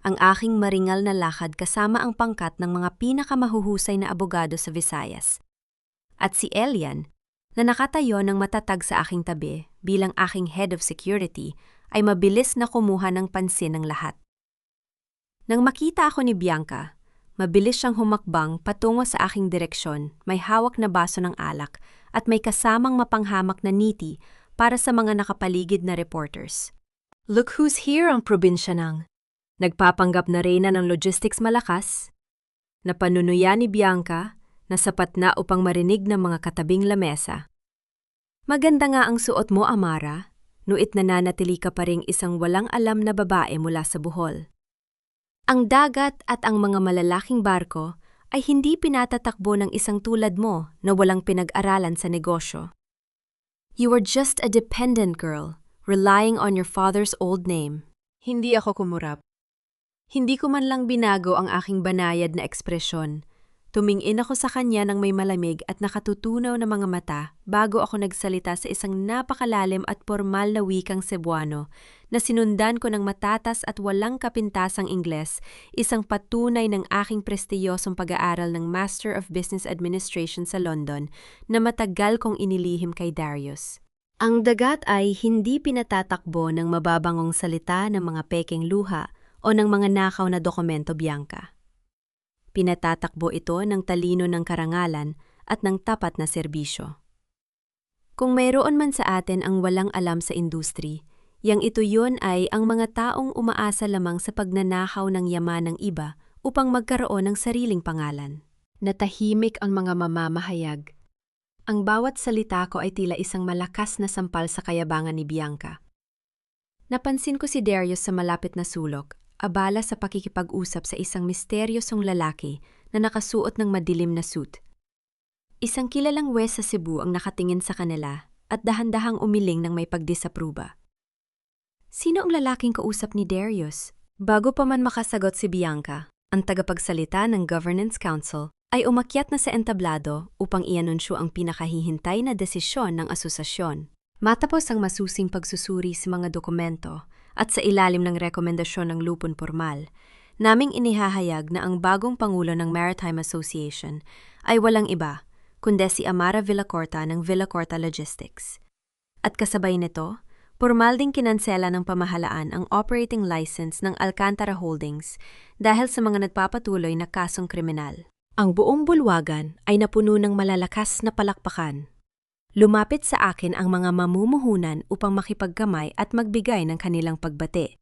Speaker 2: Ang aking maringal na lakad kasama ang pangkat ng mga pinakamahuhusay na abogado sa Visayas. At si Elian, na nakatayo ng matatag sa aking tabi bilang aking head of security, ay mabilis na kumuha ng pansin ng lahat. Nang makita ako ni Bianca, mabilis siyang humakbang patungo sa aking direksyon, may hawak na baso ng alak at may kasamang mapanghamak na niti para sa mga nakapaligid na reporters.
Speaker 1: Look who's here ang probinsya ng. Nagpapanggap na reyna ng logistics malakas, na panunuya ni Bianca na sapat na upang marinig ng mga katabing lamesa. Maganda nga ang suot mo, Amara, nuit nananatili ka pa ring isang walang alam na babae mula sa Bohol. Ang dagat at ang mga malalaking barko ay hindi pinatatakbo ng isang tulad mo na walang pinag-aralan sa negosyo. You were just a dependent girl, relying on your father's old name.
Speaker 2: Hindi ako kumurap. Hindi ko man lang binago ang aking banayad na ekspresyon. Tumingin ako sa kanya ng may malamig at nakatutunaw na mga mata bago ako nagsalita sa isang napakalalim at formal na wikang Cebuano na sinundan ko ng matatas at walang kapintasang Ingles, isang patunay ng aking prestiyosong pag-aaral ng Master of Business Administration sa London na matagal kong inilihim kay Darius.
Speaker 1: Ang dagat ay hindi pinatatakbo ng mababangong salita ng mga pekeng luha o ng mga nakaw na dokumento, Bianca. Pinatatakbo ito ng talino ng karangalan at ng tapat na serbisyo. Kung mayroon man sa atin ang walang alam sa industry, yang ito yun ay ang mga taong umaasa lamang sa pagnanakaw ng yaman ng iba upang magkaroon ng sariling pangalan. Natahimik ang mga mamamahayag. Ang bawat salita ko ay tila isang malakas na sampal sa kayabangan ni Bianca. Napansin ko si Darius sa malapit na sulok, abala sa pakikipag-usap sa isang misteryosong lalaki na nakasuot ng madilim na suit. Isang kilalang wes sa Cebu ang nakatingin sa kanila at dahan-dahang umiling ng may pagdisapruba. Sino ang lalaking kausap ni Darius? Bago pa man makasagot si Bianca, ang tagapagsalita ng Governance Council ay umakyat na sa entablado upang ianunsyo ang pinakahihintay na desisyon ng asosasyon. Matapos ang masusing pagsusuri sa mga dokumento at sa ilalim ng rekomendasyon ng lupon pormal, naming inihahayag na ang bagong Pangulo ng Maritime Association ay walang iba, kundi si Amara Villacorta ng Villacorta Logistics. At kasabay nito, pormal ding kinansela ng pamahalaan ang operating license ng Alcantara Holdings dahil sa mga nagpapatuloy na kasong kriminal. Ang buong bulwagan ay napuno ng malalakas na palakpakan. Lumapit sa akin ang mga mamumuhunan upang makipagkamay at magbigay ng kanilang pagbati.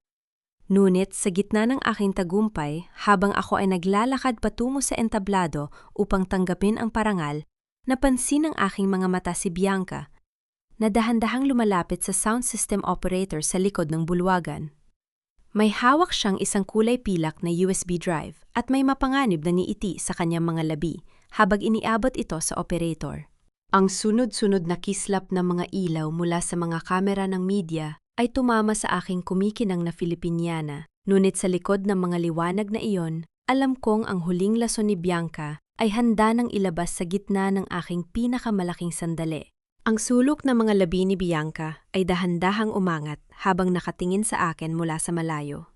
Speaker 1: Ngunit sa gitna ng aking tagumpay, habang ako ay naglalakad patungo sa entablado upang tanggapin ang parangal, napansin ng aking mga mata si Bianca, na dahan-dahang lumalapit sa sound system operator sa likod ng bulwagan. May hawak siyang isang kulay pilak na USB drive at may mapanganib na niiti sa kanyang mga labi habang iniabot ito sa operator. Ang sunod-sunod na kislap ng mga ilaw mula sa mga kamera ng media ay tumama sa aking kumikinang na Filipiniana. Ngunit sa likod ng mga liwanag na iyon, alam kong ang huling lason ni Bianca ay handa nang ilabas sa gitna ng aking pinakamalaking sandali. Ang sulok ng mga labi ni Bianca ay dahan-dahang umangat habang nakatingin sa akin mula sa malayo.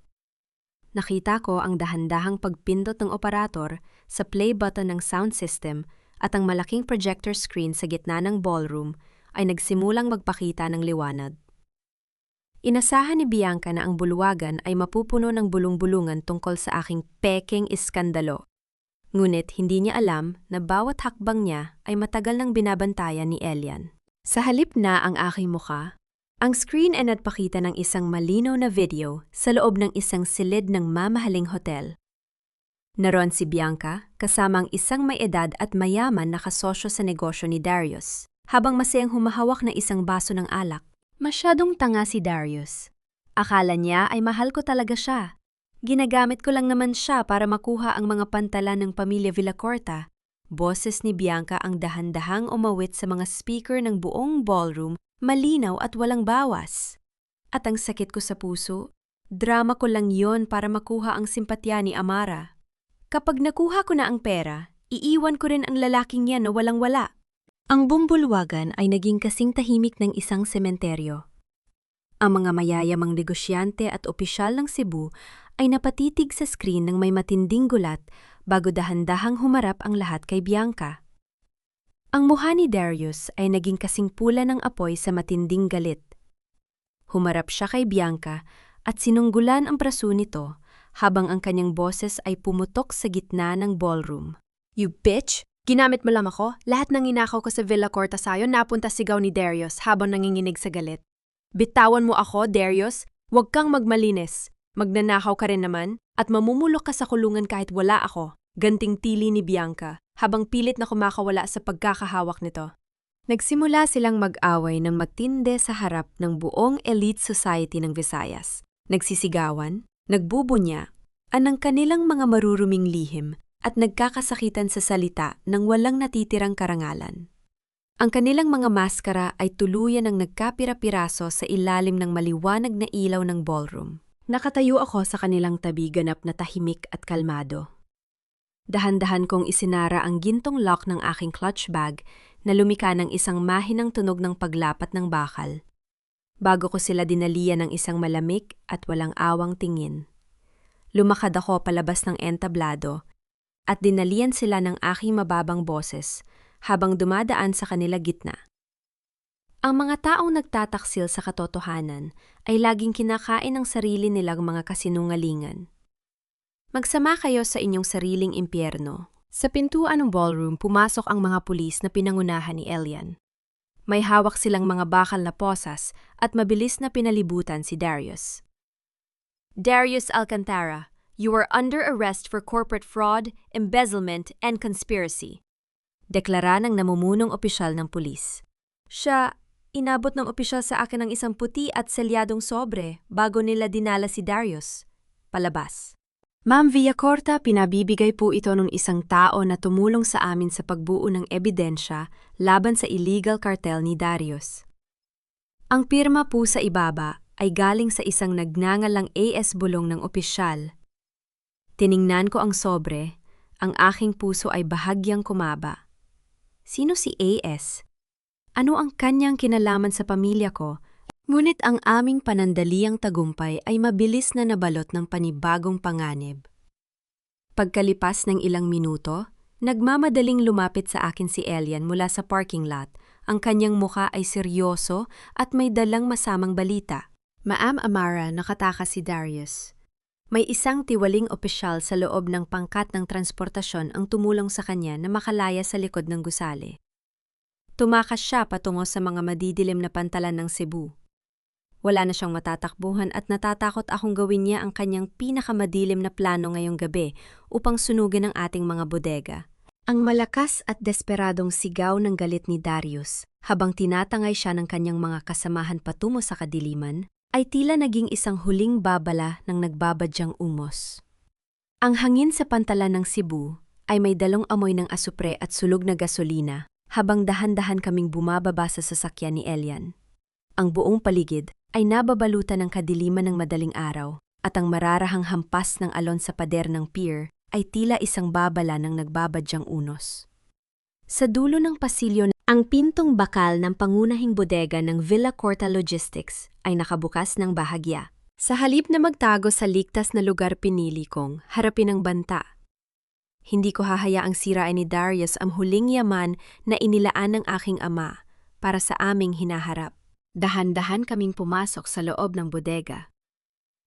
Speaker 1: Nakita ko ang dahan-dahang pagpindot ng operator sa play button ng sound system at ang malaking projector screen sa gitna ng ballroom ay nagsimulang magpakita ng liwanag. Inasahan ni Bianca na ang bulwagan ay mapupuno ng bulong-bulungan tungkol sa aking pekeng iskandalo. Ngunit hindi niya alam na bawat hakbang niya ay matagal nang binabantayan ni Elian. Sa halip na ang aking mukha, ang screen ay nagpakita ng isang malinaw na video sa loob ng isang silid ng mamahaling hotel. Naroon si Bianca kasama ang isang may edad at mayaman na kasosyo sa negosyo ni Darius, habang masayang humahawak na isang baso ng alak. Masyadong tanga si Darius. Akala niya ay mahal ko talaga siya. Ginagamit ko lang naman siya para makuha ang mga pantalan ng pamilya Villacorta. Boses ni Bianca ang dahan-dahang umawit sa mga speaker ng buong ballroom, malinaw at walang bawas. At ang sakit ko sa puso, drama ko lang yon para makuha ang simpatya ni Amara. Kapag nakuha ko na ang pera, iiwan ko rin ang lalaking yan na walang-wala. Ang bumbulwagan ay naging kasing tahimik ng isang sementeryo. Ang mga mayayamang negosyante at opisyal ng Cebu ay napatitig sa screen ng may matinding gulat bago dahan-dahang humarap ang lahat kay Bianca. Ang mukha ni Darius ay naging kasing pula ng apoy sa matinding galit. Humarap siya kay Bianca at sinunggulan ang braso nito habang ang kanyang boses ay pumutok sa gitna ng ballroom. You bitch! Ginamit mo lang ako. Lahat ng inakaw ko sa Villacorta sa'yo napunta sigaw ni Darius habang nanginginig sa galit. Bitawan mo ako, Darius. Huwag kang magmalinis. Magnanakaw ka rin naman at mamumulok ka sa kulungan kahit wala ako. Ganting tili ni Bianca habang pilit na kumakawala sa pagkakahawak nito. Nagsimula silang mag-away ng matinde sa harap ng buong elite society ng Visayas. Nagsisigawan, nagbubunya, ang kanilang mga maruruming lihim at nagkakasakitan sa salita ng walang natitirang karangalan. Ang kanilang mga maskara ay tuluyan ng nagkapira-piraso sa ilalim ng maliwanag na ilaw ng ballroom. Nakatayo ako sa kanilang tabi ganap na tahimik at kalmado. Dahan-dahan kong isinara ang gintong lock ng aking clutch bag na lumika ng isang mahinang tunog ng paglapat ng bakal. Bago ko sila dinalian ng isang malamig at walang awang tingin. Lumakad ako palabas ng entablado at dinalian sila ng aking mababang boses habang dumadaan sa kanila gitna. Ang mga taong nagtataksil sa katotohanan ay laging kinakain ng sarili nilang mga kasinungalingan. Magsama kayo sa inyong sariling impyerno. Sa pintuan ng ballroom, pumasok ang mga pulis na pinangunahan ni Elian. May hawak silang mga bakal na posas at mabilis na pinalibutan si Darius. Darius Alcantara, you are under arrest for corporate fraud, embezzlement, and conspiracy. Deklara ng namumunong opisyal ng pulis. Siya, inabot ng opisyal sa akin ng isang puti at selyadong sobre bago nila dinala si Darius. Palabas. Ma'am Villacorta, pinabibigay po ito ng isang tao na tumulong sa amin sa pagbuo ng ebidensya laban sa illegal cartel ni Darius. Ang pirma po sa ibaba ay galing sa isang nagngangalang AS Bulong ng opisyal. Tiningnan ko ang sobre, ang aking puso ay bahagyang kumaba. Sino si AS? Ano ang kanyang kinalaman sa pamilya ko? Ngunit ang aming panandaliang tagumpay ay mabilis na nabalot ng panibagong panganib. Pagkalipas ng ilang minuto, nagmamadaling lumapit sa akin si Elian mula sa parking lot. Ang kanyang muka ay seryoso at may dalang masamang balita. Ma'am Amara, nakatakas si Darius. May isang tiwaling opisyal sa loob ng pangkat ng transportasyon ang tumulong sa kanya na makalaya sa likod ng gusali. Tumakas siya patungo sa mga madidilim na pantalan ng Cebu. Wala na siyang matatakbuhan at natatakot akong gawin niya ang kanyang pinakamadilim na plano ngayong gabi upang sunugin ang ating mga bodega. Ang malakas at desperadong sigaw ng galit ni Darius habang tinatangay siya ng kanyang mga kasamahan patungo sa kadiliman ay tila naging isang huling babala ng nagbabadyang umos. Ang hangin sa pantalan ng Cebu ay may dalong amoy ng asupre at sulog na gasolina habang dahan-dahan kaming bumababa sa sasakyan ni Elian. Ang buong paligid ay nababalutan ng kadiliman ng madaling araw at ang mararahang hampas ng alon sa pader ng pier ay tila isang babala ng nagbabadyang unos. Sa dulo ng pasilyo, ang pintong bakal ng pangunahing bodega ng Villacorta Logistics ay nakabukas ng bahagya. Sa halip na magtago sa ligtas na lugar pinili kong harapin ang banta. Hindi ko hahayaang sirain ni Darius ang huling yaman na inilaan ng aking ama para sa aming hinaharap. Dahan-dahan kaming pumasok sa loob ng bodega.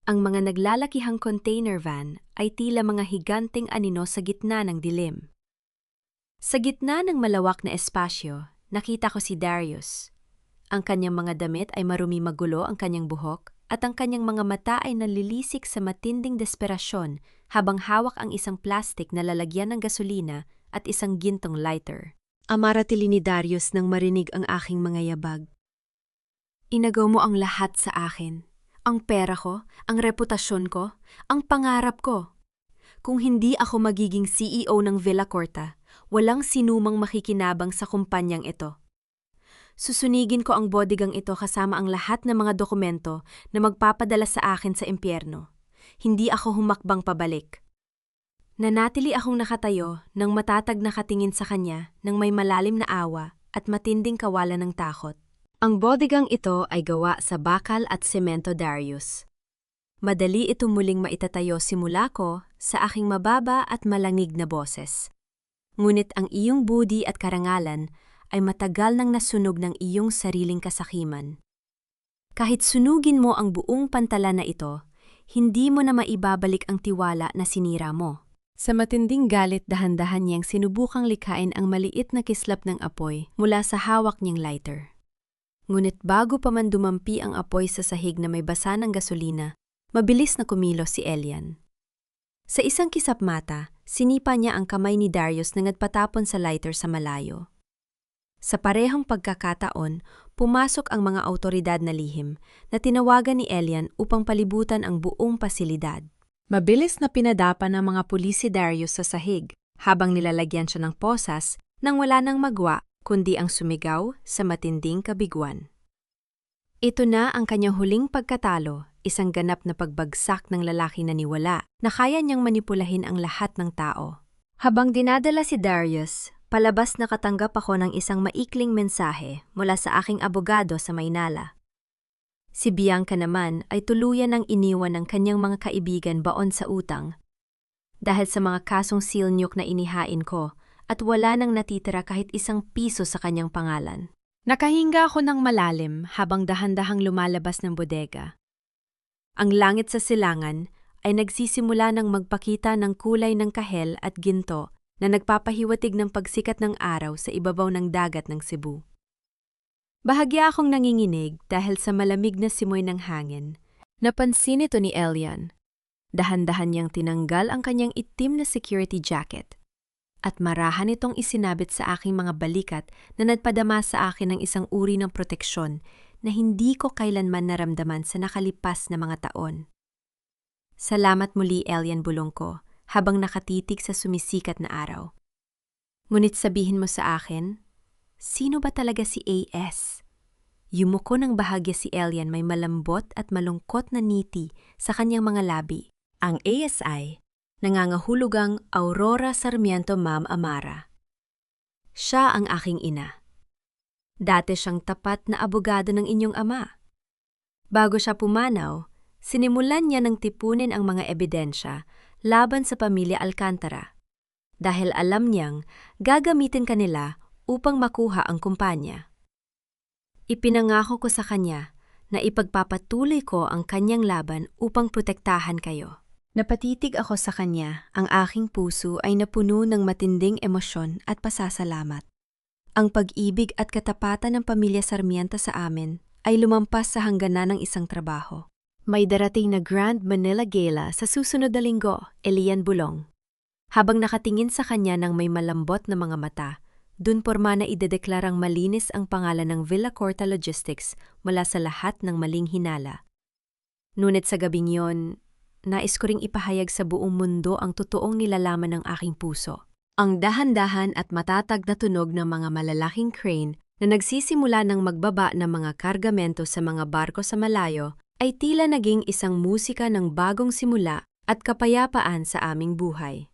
Speaker 1: Ang mga naglalakihang container van ay tila mga higanting anino sa gitna ng dilim. Sa gitna ng malawak na espasyo, nakita ko si Darius. Ang kanyang mga damit ay marumi magulo ang kanyang buhok at ang kanyang mga mata ay nalilisik sa matinding desperasyon habang hawak ang isang plastik na lalagyan ng gasolina at isang gintong lighter. Amaratili ni Darius nang marinig ang aking mga yabag. Inagaw mo ang lahat sa akin. Ang pera ko, ang reputasyon ko, ang pangarap ko. Kung hindi ako magiging CEO ng Villacorta, walang sinumang makikinabang sa kumpanyang ito. Susunigin ko ang bodegang ito kasama ang lahat ng mga dokumento na magpapadala sa akin sa impyerno. Hindi ako humakbang pabalik. Nanatili akong nakatayo nang matatag na katingin sa kanya ng may malalim na awa at matinding kawalan ng takot. Ang bodegang ito ay gawa sa bakal at semento, Darius. Madali ito muling maitatayo simula ko sa aking mababa at malangig na boses. Ngunit ang iyong budi at karangalan ay matagal nang nasunog ng iyong sariling kasakiman. Kahit sunugin mo ang buong pantalan na ito, hindi mo na maibabalik ang tiwala na sinira mo. Sa matinding galit, dahan-dahan niyang sinubukang likhain ang maliit na kislap ng apoy mula sa hawak niyang lighter. Ngunit bago pa man dumampi ang apoy sa sahig na may basa ng gasolina, mabilis na kumilos si Elian. Sa isang kisap mata, sinipa niya ang kamay ni Darius na nagpatapon sa lighter sa malayo. Sa parehong pagkakataon, pumasok ang mga awtoridad na lihim na tinawagan ni Elian upang palibutan ang buong pasilidad. Mabilis na pinadapan ng mga pulis si Darius sa sahig habang nilalagyan siya ng posas nang wala nang magwa kundi ang sumigaw sa matinding kabiguan. Ito na ang kanyang huling pagkatalo, isang ganap na pagbagsak ng lalaki na niwala na kaya niyang manipulahin ang lahat ng tao. Habang dinadala si Darius, palabas nakatanggap ako ng isang maikling mensahe mula sa aking abogado sa Maynala. Si Bianca naman ay tuluyan ng iniwan ng kanyang mga kaibigan baon sa utang dahil sa mga kasong silnyok na inihain ko at wala nang natitira kahit isang piso sa kanyang pangalan. Nakahinga ako ng malalim habang dahan-dahang lumalabas ng bodega. Ang langit sa silangan ay nagsisimula ng magpakita ng kulay ng kahel at ginto na nagpapahiwatig ng pagsikat ng araw sa ibabaw ng dagat ng Cebu. Bahagya akong nanginginig dahil sa malamig na simoy ng hangin. Napansin ito ni Elian. Dahan-dahan niyang tinanggal ang kanyang itim na security jacket. At marahan itong isinabit sa aking mga balikat na nagpadama sa akin ng isang uri ng proteksyon na hindi ko kailanman naramdaman sa nakalipas na mga taon. Salamat muli, Elian Bulongko, habang nakatitig sa sumisikat na araw. Ngunit sabihin mo sa akin, sino ba talaga si AS? Yumuko ng bahagya si Elian may malambot at malungkot na ngiti sa kanyang mga labi. Ang ASI, nangangahulugang Aurora Sarmiento Ma'am Amara. Siya ang aking ina. Dati siyang tapat na abogado ng inyong ama. Bago siya pumanaw, sinimulan niya ng tipunin ang mga ebidensya laban sa pamilya Alcantara dahil alam niyang gagamitin kanila upang makuha ang kumpanya. Ipinangako ko sa kanya na ipagpapatuloy ko ang kanyang laban upang protektahan kayo. Napatitig ako sa kanya, ang aking puso ay napuno ng matinding emosyon at pasasalamat. Ang pag-ibig at katapatan ng pamilya Sarmiento sa amin ay lumampas sa hangganan ng isang trabaho. May darating na Grand Manila Gala sa susunod na linggo, Elian Bulong. Habang nakatingin sa kanya ng may malambot na mga mata, dun porma na idedeklarang malinis ang pangalan ng Villa Corta Logistics mula sa lahat ng maling hinala. Ngunit sa gabing yon, nais ko ring ipahayag sa buong mundo ang totoong nilalaman ng aking puso. Ang dahan-dahan at matatag na tunog ng mga malalaking crane na nagsisimula ng magbaba ng mga kargamento sa mga barko sa malayo ay tila naging isang musika ng bagong simula at kapayapaan sa aming buhay.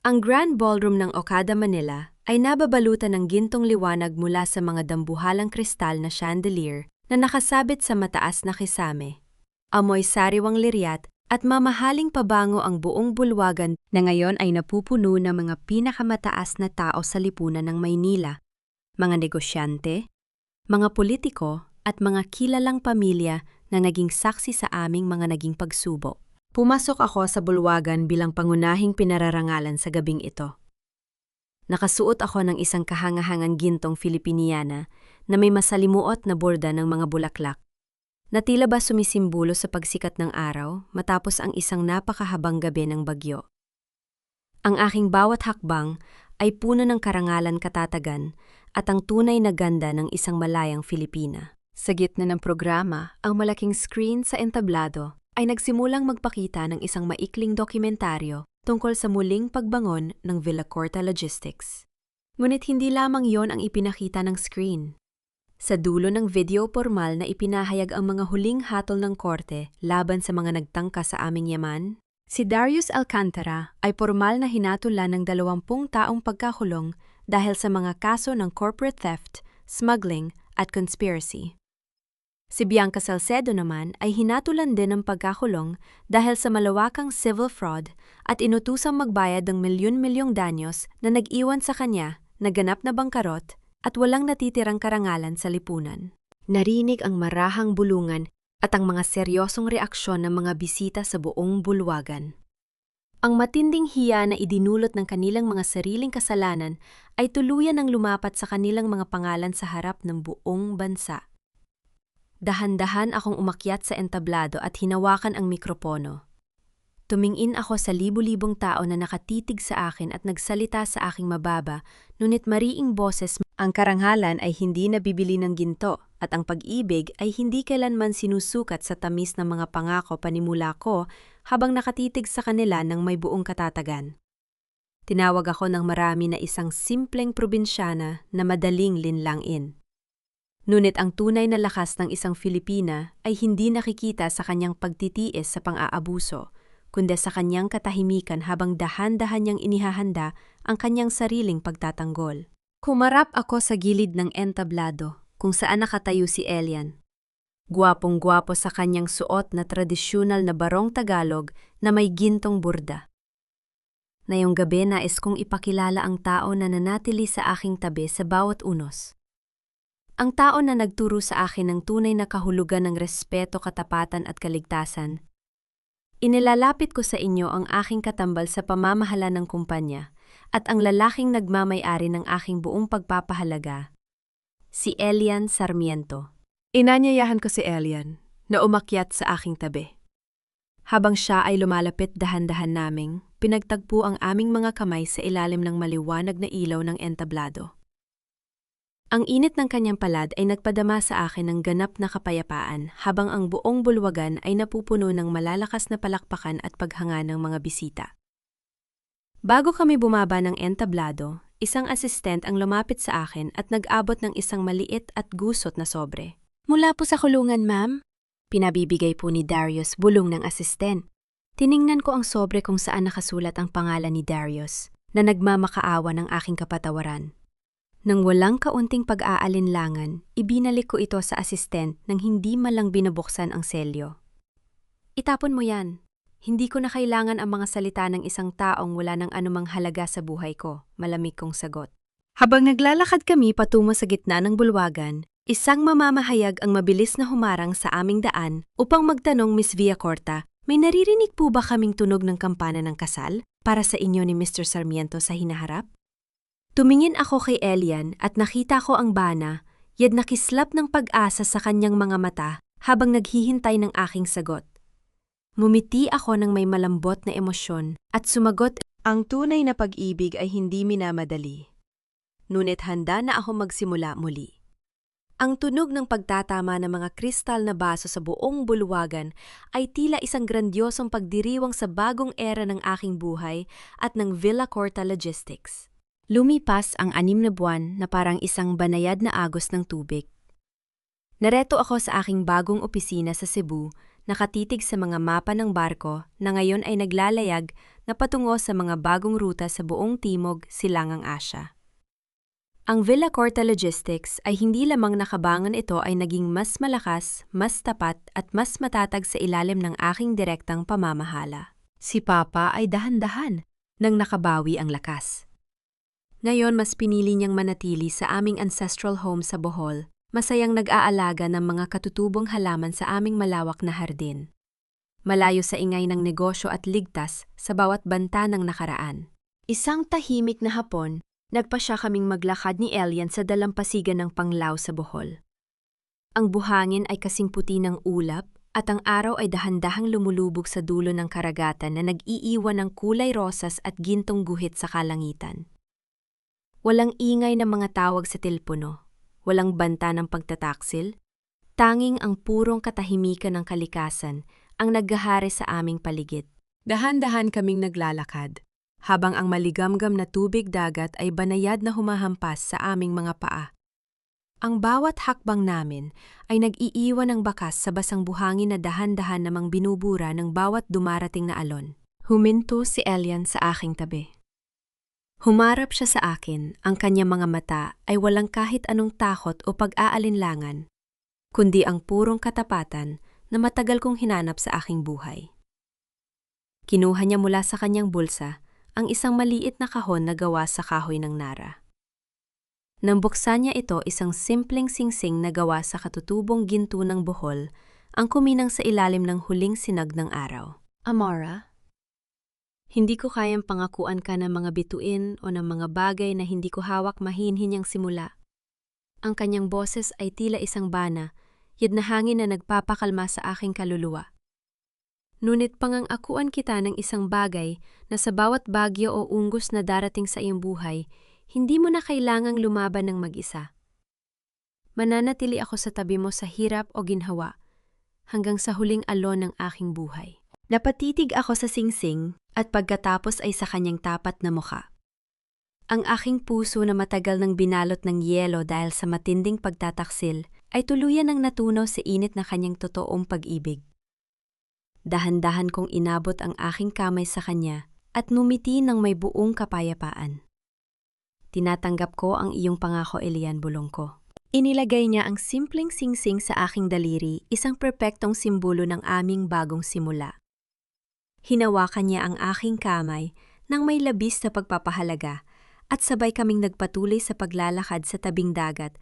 Speaker 1: Ang Grand Ballroom ng Okada, Manila ay nababalutan ng gintong liwanag mula sa mga dambuhalang kristal na chandelier na nakasabit sa mataas na kisame. Amoy sariwang liryat at mamahaling pabango ang buong bulwagan na ngayon ay napupuno ng mga pinakamataas na tao sa lipunan ng Maynila, mga negosyante, mga politiko at mga kilalang pamilya na naging saksi sa aming mga naging pagsubok. Pumasok ako sa bulwagan bilang pangunahing pinararangalan sa gabing ito. Nakasuot ako ng isang kahangahangang gintong Filipiniana na may masalimuot na borda ng mga bulaklak, na tila ba sumisimbolo sa pagsikat ng araw matapos ang isang napakahabang gabi ng bagyo. Ang aking bawat hakbang ay puno ng karangalan katatagan at ang tunay na ganda ng isang malayang Filipina. Sa gitna ng programa, ang malaking screen sa entablado ay nagsimulang magpakita ng isang maikling dokumentaryo tungkol sa muling pagbangon ng Villa Corta Logistics. Ngunit hindi lamang yon ang ipinakita ng screen. Sa dulo ng video pormal na ipinahayag ang mga huling hatol ng korte laban sa mga nagtangka sa aming yaman, si Darius Alcantara ay pormal na hinatulan ng 20 taong pagkakulong dahil sa mga kaso ng corporate theft, smuggling at conspiracy. Si Bianca Salcedo naman ay hinatulan din ng pagkakulong dahil sa malawakang civil fraud at inutusang magbayad ng milyon-milyong danyos na nag-iwan sa kanya na ganap na bangkarot at walang natitirang karangalan sa lipunan. Narinig ang marahang bulungan at ang mga seryosong reaksyon ng mga bisita sa buong bulwagan. Ang matinding hiya na idinulot ng kanilang mga sariling kasalanan ay tuluyan ng lumapat sa kanilang mga pangalan sa harap ng buong bansa. Dahan-dahan akong umakyat sa entablado at hinawakan ang mikropono. Tumingin ako sa libu-libong tao na nakatitig sa akin at nagsalita sa aking mababa, ngunit mariing boses. Ang karangalan ay hindi nabibili ng ginto at ang pag-ibig ay hindi kailanman sinusukat sa tamis ng mga pangako panimula ko habang nakatitig sa kanila ng may buong katatagan. Tinawag ako ng marami na isang simpleng probinsyana na madaling linlangin. Ngunit ang tunay na lakas ng isang Filipina ay hindi nakikita sa kanyang pagtitiis sa pang-aabuso, kundi sa kanyang katahimikan habang dahan-dahan niyang inihahanda ang kanyang sariling pagtatanggol. Kumarap ako sa gilid ng entablado kung saan nakatayo si Elian. Gwapong-gwapo sa kanyang suot na tradisyonal na barong Tagalog na may gintong burda. Ngayong gabi nais kong ipakilala ang tao na nanatili sa aking tabi sa bawat unos. Ang tao na nagturo sa akin ng tunay na kahulugan ng respeto, katapatan at kaligtasan. Inilalapit ko sa inyo ang aking katambal sa pamamahala ng kumpanya at ang lalaking nagmamay-ari ng aking buong pagpapahalaga, si Elian Sarmiento. Inanyayahan ko si Elian na umakyat sa aking tabi. Habang siya ay lumalapit, dahan-dahan naming pinagtagpo ang aming mga kamay sa ilalim ng maliwanag na ilaw ng entablado. Ang init ng kanyang palad ay nagpadama sa akin ng ganap na kapayapaan habang ang buong bulwagan ay napupuno ng malalakas na palakpakan at paghanga ng mga bisita. Bago kami bumaba ng entablado, isang asistent ang lumapit sa akin at nag-abot ng isang maliit at gusot na sobre. Mula po sa kulungan, ma'am. Pinabibigay po ni Darius, bulong ng asistent. Tiningnan ko ang sobre kung saan nakasulat ang pangalan ni Darius, na nagmamakaawa ng aking kapatawaran. Nang walang kaunting pag-aalinlangan, ibinalik ko ito sa asistent nang hindi malang binubuksan ang selyo. Itapon mo yan. Hindi ko na kailangan ang mga salita ng isang taong wala ng anumang halaga sa buhay ko, malamig kong sagot. Habang naglalakad kami patungo sa gitna ng bulwagan, isang mamamahayag ang mabilis na humarang sa aming daan upang magtanong, Miss Villacorta, may naririnig po ba kaming tunog ng kampana ng kasal para sa inyo ni Mr. Sarmiento sa hinaharap? Tumingin ako kay Elian at nakita ko ang bana, yad nakislap ng pag-asa sa kanyang mga mata habang naghihintay ng aking sagot. Mumiti ako ng may malambot na emosyon at sumagot, ang tunay na pag-ibig ay hindi minamadali. Ngunit handa na ako magsimula muli. Ang tunog ng pagtatama ng mga kristal na baso sa buong bulwagan ay tila isang grandiosong pagdiriwang sa bagong era ng aking buhay at ng Villacorta Logistics. Lumipas ang 6 na buwan na parang isang banayad na agos ng tubig. Nareto ako sa aking bagong opisina sa Cebu, nakatitig sa mga mapa ng barko na ngayon ay naglalayag na patungo sa mga bagong ruta sa buong timog silangang Asya. Ang Villacorta Logistics ay hindi lamang nakabangan, ito ay naging mas malakas, mas tapat at mas matatag sa ilalim ng aking direktang pamamahala. Si Papa ay dahan-dahan nang nakabawi ang lakas. Ngayon mas pinili niyang manatili sa aming ancestral home sa Bohol, masayang nag-aalaga ng mga katutubong halaman sa aming malawak na hardin. Malayo sa ingay ng negosyo at ligtas sa bawat banta ng nakaraan. Isang tahimik na hapon, nagpasya kaming maglakad ni Elian sa dalampasigan ng Panglao sa Bohol. Ang buhangin ay kasing puti ng ulap at ang araw ay dahan-dahang lumulubog sa dulo ng karagatan na nag-iiwan ng kulay rosas at gintong guhit sa kalangitan. Walang ingay ng mga tawag sa telepono, walang banta ng pagtataksil, tanging ang purong katahimikan ng kalikasan ang naghahari sa aming paligid. Dahan-dahan kaming naglalakad, habang ang maligamgam na tubig dagat ay banayad na humahampas sa aming mga paa. Ang bawat hakbang namin ay nag-iiwan ng bakas sa basang buhangin na dahan-dahan namang binubura ng bawat dumarating na alon. Huminto si Elian sa aking tabi. Humarap siya sa akin, ang kanyang mga mata ay walang kahit anong takot o pag-aalinlangan, kundi ang purong katapatan na matagal kong hinanap sa aking buhay. Kinuha niya mula sa kanyang bulsa ang isang maliit na kahon na gawa sa kahoy ng nara. Nang buksan niya ito, isang simpleng singsing na gawa sa katutubong ginto ng Bohol ang kuminang sa ilalim ng huling sinag ng araw. Amara? Hindi ko kayang pangakuan ka ng mga bituin o ng mga bagay na hindi ko hawak mahinhin niyang simula. Ang kanyang boses ay tila isang bana, yad na hangin na nagpapakalma sa aking kaluluwa. Ngunit pangangakuan kita ng isang bagay na sa bawat bagyo o unggos na darating sa iyong buhay, hindi mo na kailangang lumaban ng mag-isa. Mananatili ako sa tabi mo sa hirap o ginhawa, hanggang sa huling alon ng aking buhay. Napatitig ako sa singsing at pagkatapos ay sa kanyang tapat na mukha. Ang aking puso na matagal nang binalot ng yelo dahil sa matinding pagtataksil ay tuluyan ng natunaw sa init na kanyang totoong pag-ibig. Dahan-dahan kong inabot ang aking kamay sa kanya at numiti ng may buong kapayapaan. Tinatanggap ko ang iyong pangako, Elian, bulong ko. Inilagay niya ang simpleng singsing sa aking daliri, isang perpektong simbolo ng aming bagong simula. Hinawakan niya ang aking kamay nang may labis na pagpapahalaga at sabay kaming nagpatuloy sa paglalakad sa tabing dagat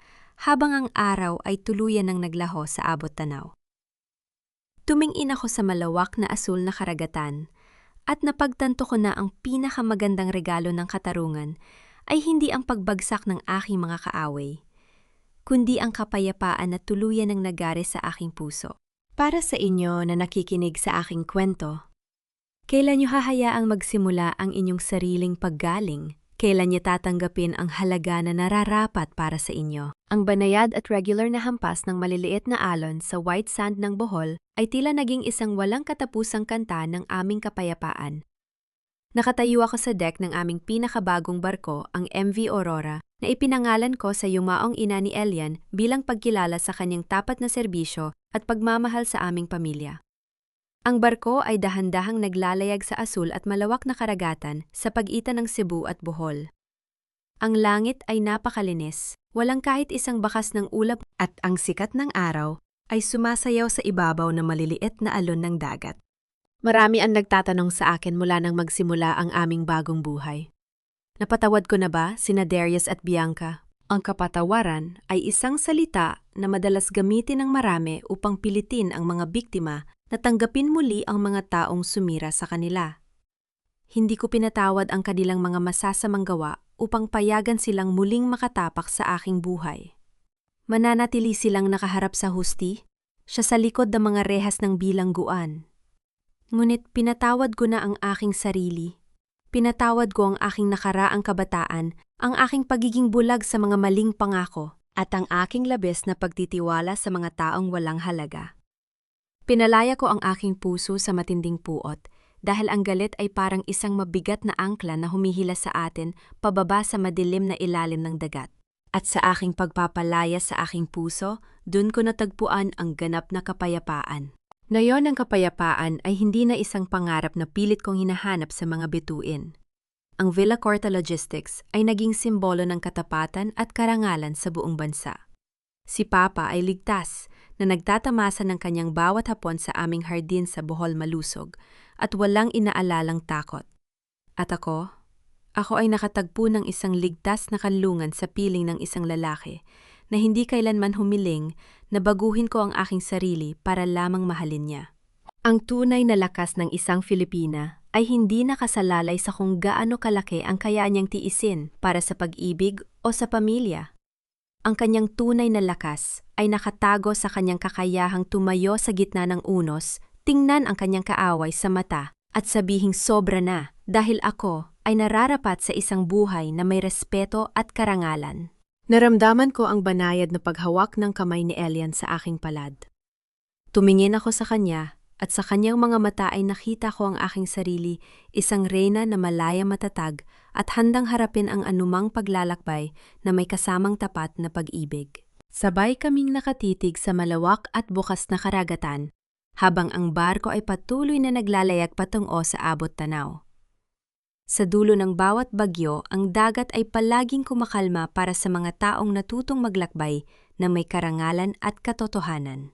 Speaker 1: habang ang araw ay tuluyan ng naglaho sa abot tanaw. Tumingin ako sa malawak na asul na karagatan at napagtanto ko na ang pinakamagandang regalo ng katarungan ay hindi ang pagbagsak ng aking mga kaaway, kundi ang kapayapaan na tuluyan ng nagari sa aking puso. Para sa inyo na nakikinig sa aking kwento, kailan niyo hahayaang magsimula ang inyong sariling paggaling? Kailan niyo tatanggapin ang halaga na nararapat para sa inyo? Ang banayad at regular na hampas ng maliliit na alon sa white sand ng Bohol ay tila naging isang walang katapusang kanta ng aming kapayapaan. Nakatayo ako sa deck ng aming pinakabagong barko, ang MV Aurora, na ipinangalan ko sa yumaong ina ni Elian bilang pagkilala sa kanyang tapat na serbisyo at pagmamahal sa aming pamilya. Ang barko ay dahan-dahang naglalayag sa asul at malawak na karagatan sa pagitan ng Cebu at Bohol. Ang langit ay napakalinis, walang kahit isang bakas ng ulap at ang sikat ng araw ay sumasayaw sa ibabaw ng maliliit na alon ng dagat. Marami ang nagtatanong sa akin mula nang magsimula ang aming bagong buhay. Napatawad ko na ba sina Darius at Bianca? Ang kapatawaran ay isang salita na madalas gamitin ng marami upang pilitin ang mga biktima na tanggapin muli ang mga taong sumira sa kanila. Hindi ko pinatawad ang kanilang mga masasamang gawa upang payagan silang muling makatapak sa aking buhay. Mananatili silang nakaharap sa husti, siya sa likod ng mga rehas ng bilangguan. Ngunit pinatawad ko na ang aking sarili. Pinatawad ko ang aking nakaraang kabataan, ang aking pagiging bulag sa mga maling pangako, at ang aking labis na pagtitiwala sa mga taong walang halaga. Pinalaya ko ang aking puso sa matinding puot dahil ang galit ay parang isang mabigat na angkla na humihila sa atin pababa sa madilim na ilalim ng dagat. At sa aking pagpapalaya sa aking puso, dun ko natagpuan ang ganap na kapayapaan. Ngayon ang kapayapaan ay hindi na isang pangarap na pilit kong hinahanap sa mga bituin. Ang Villa Corta Logistics ay naging simbolo ng katapatan at karangalan sa buong bansa. Si Papa ay ligtas na nagtatamasa ng kanyang bawat hapon sa aming hardin sa Bohol malusog at walang inaalalang takot. At ako ay nakatagpo ng isang ligtas na kanlungan sa piling ng isang lalaki na hindi kailanman humiling na baguhin ko ang aking sarili para lamang mahalin niya. Ang tunay na lakas ng isang Filipina ay hindi nakasalalay sa kung gaano kalaki ang kaya niyang tiisin para sa pag-ibig o sa pamilya. Ang kanyang tunay na lakas ay nakatago sa kanyang kakayahang tumayo sa gitna ng unos, tingnan ang kanyang kaaway sa mata at sabihing sobra na dahil ako ay nararapat sa isang buhay na may respeto at karangalan. Naramdaman ko ang banayad na paghawak ng kamay ni Elian sa aking palad. Tumingin ako sa kanya at sa kanyang mga mata ay nakita ko ang aking sarili, isang reyna na malaya matatag at handang harapin ang anumang paglalakbay na may kasamang tapat na pag-ibig. Sabay kaming nakatitig sa malawak at bukas na karagatan habang ang barko ay patuloy na naglalayag patungo sa abot tanaw. Sa dulo ng bawat bagyo, ang dagat ay palaging kumakalma para sa mga taong natutong maglakbay na may karangalan at katotohanan.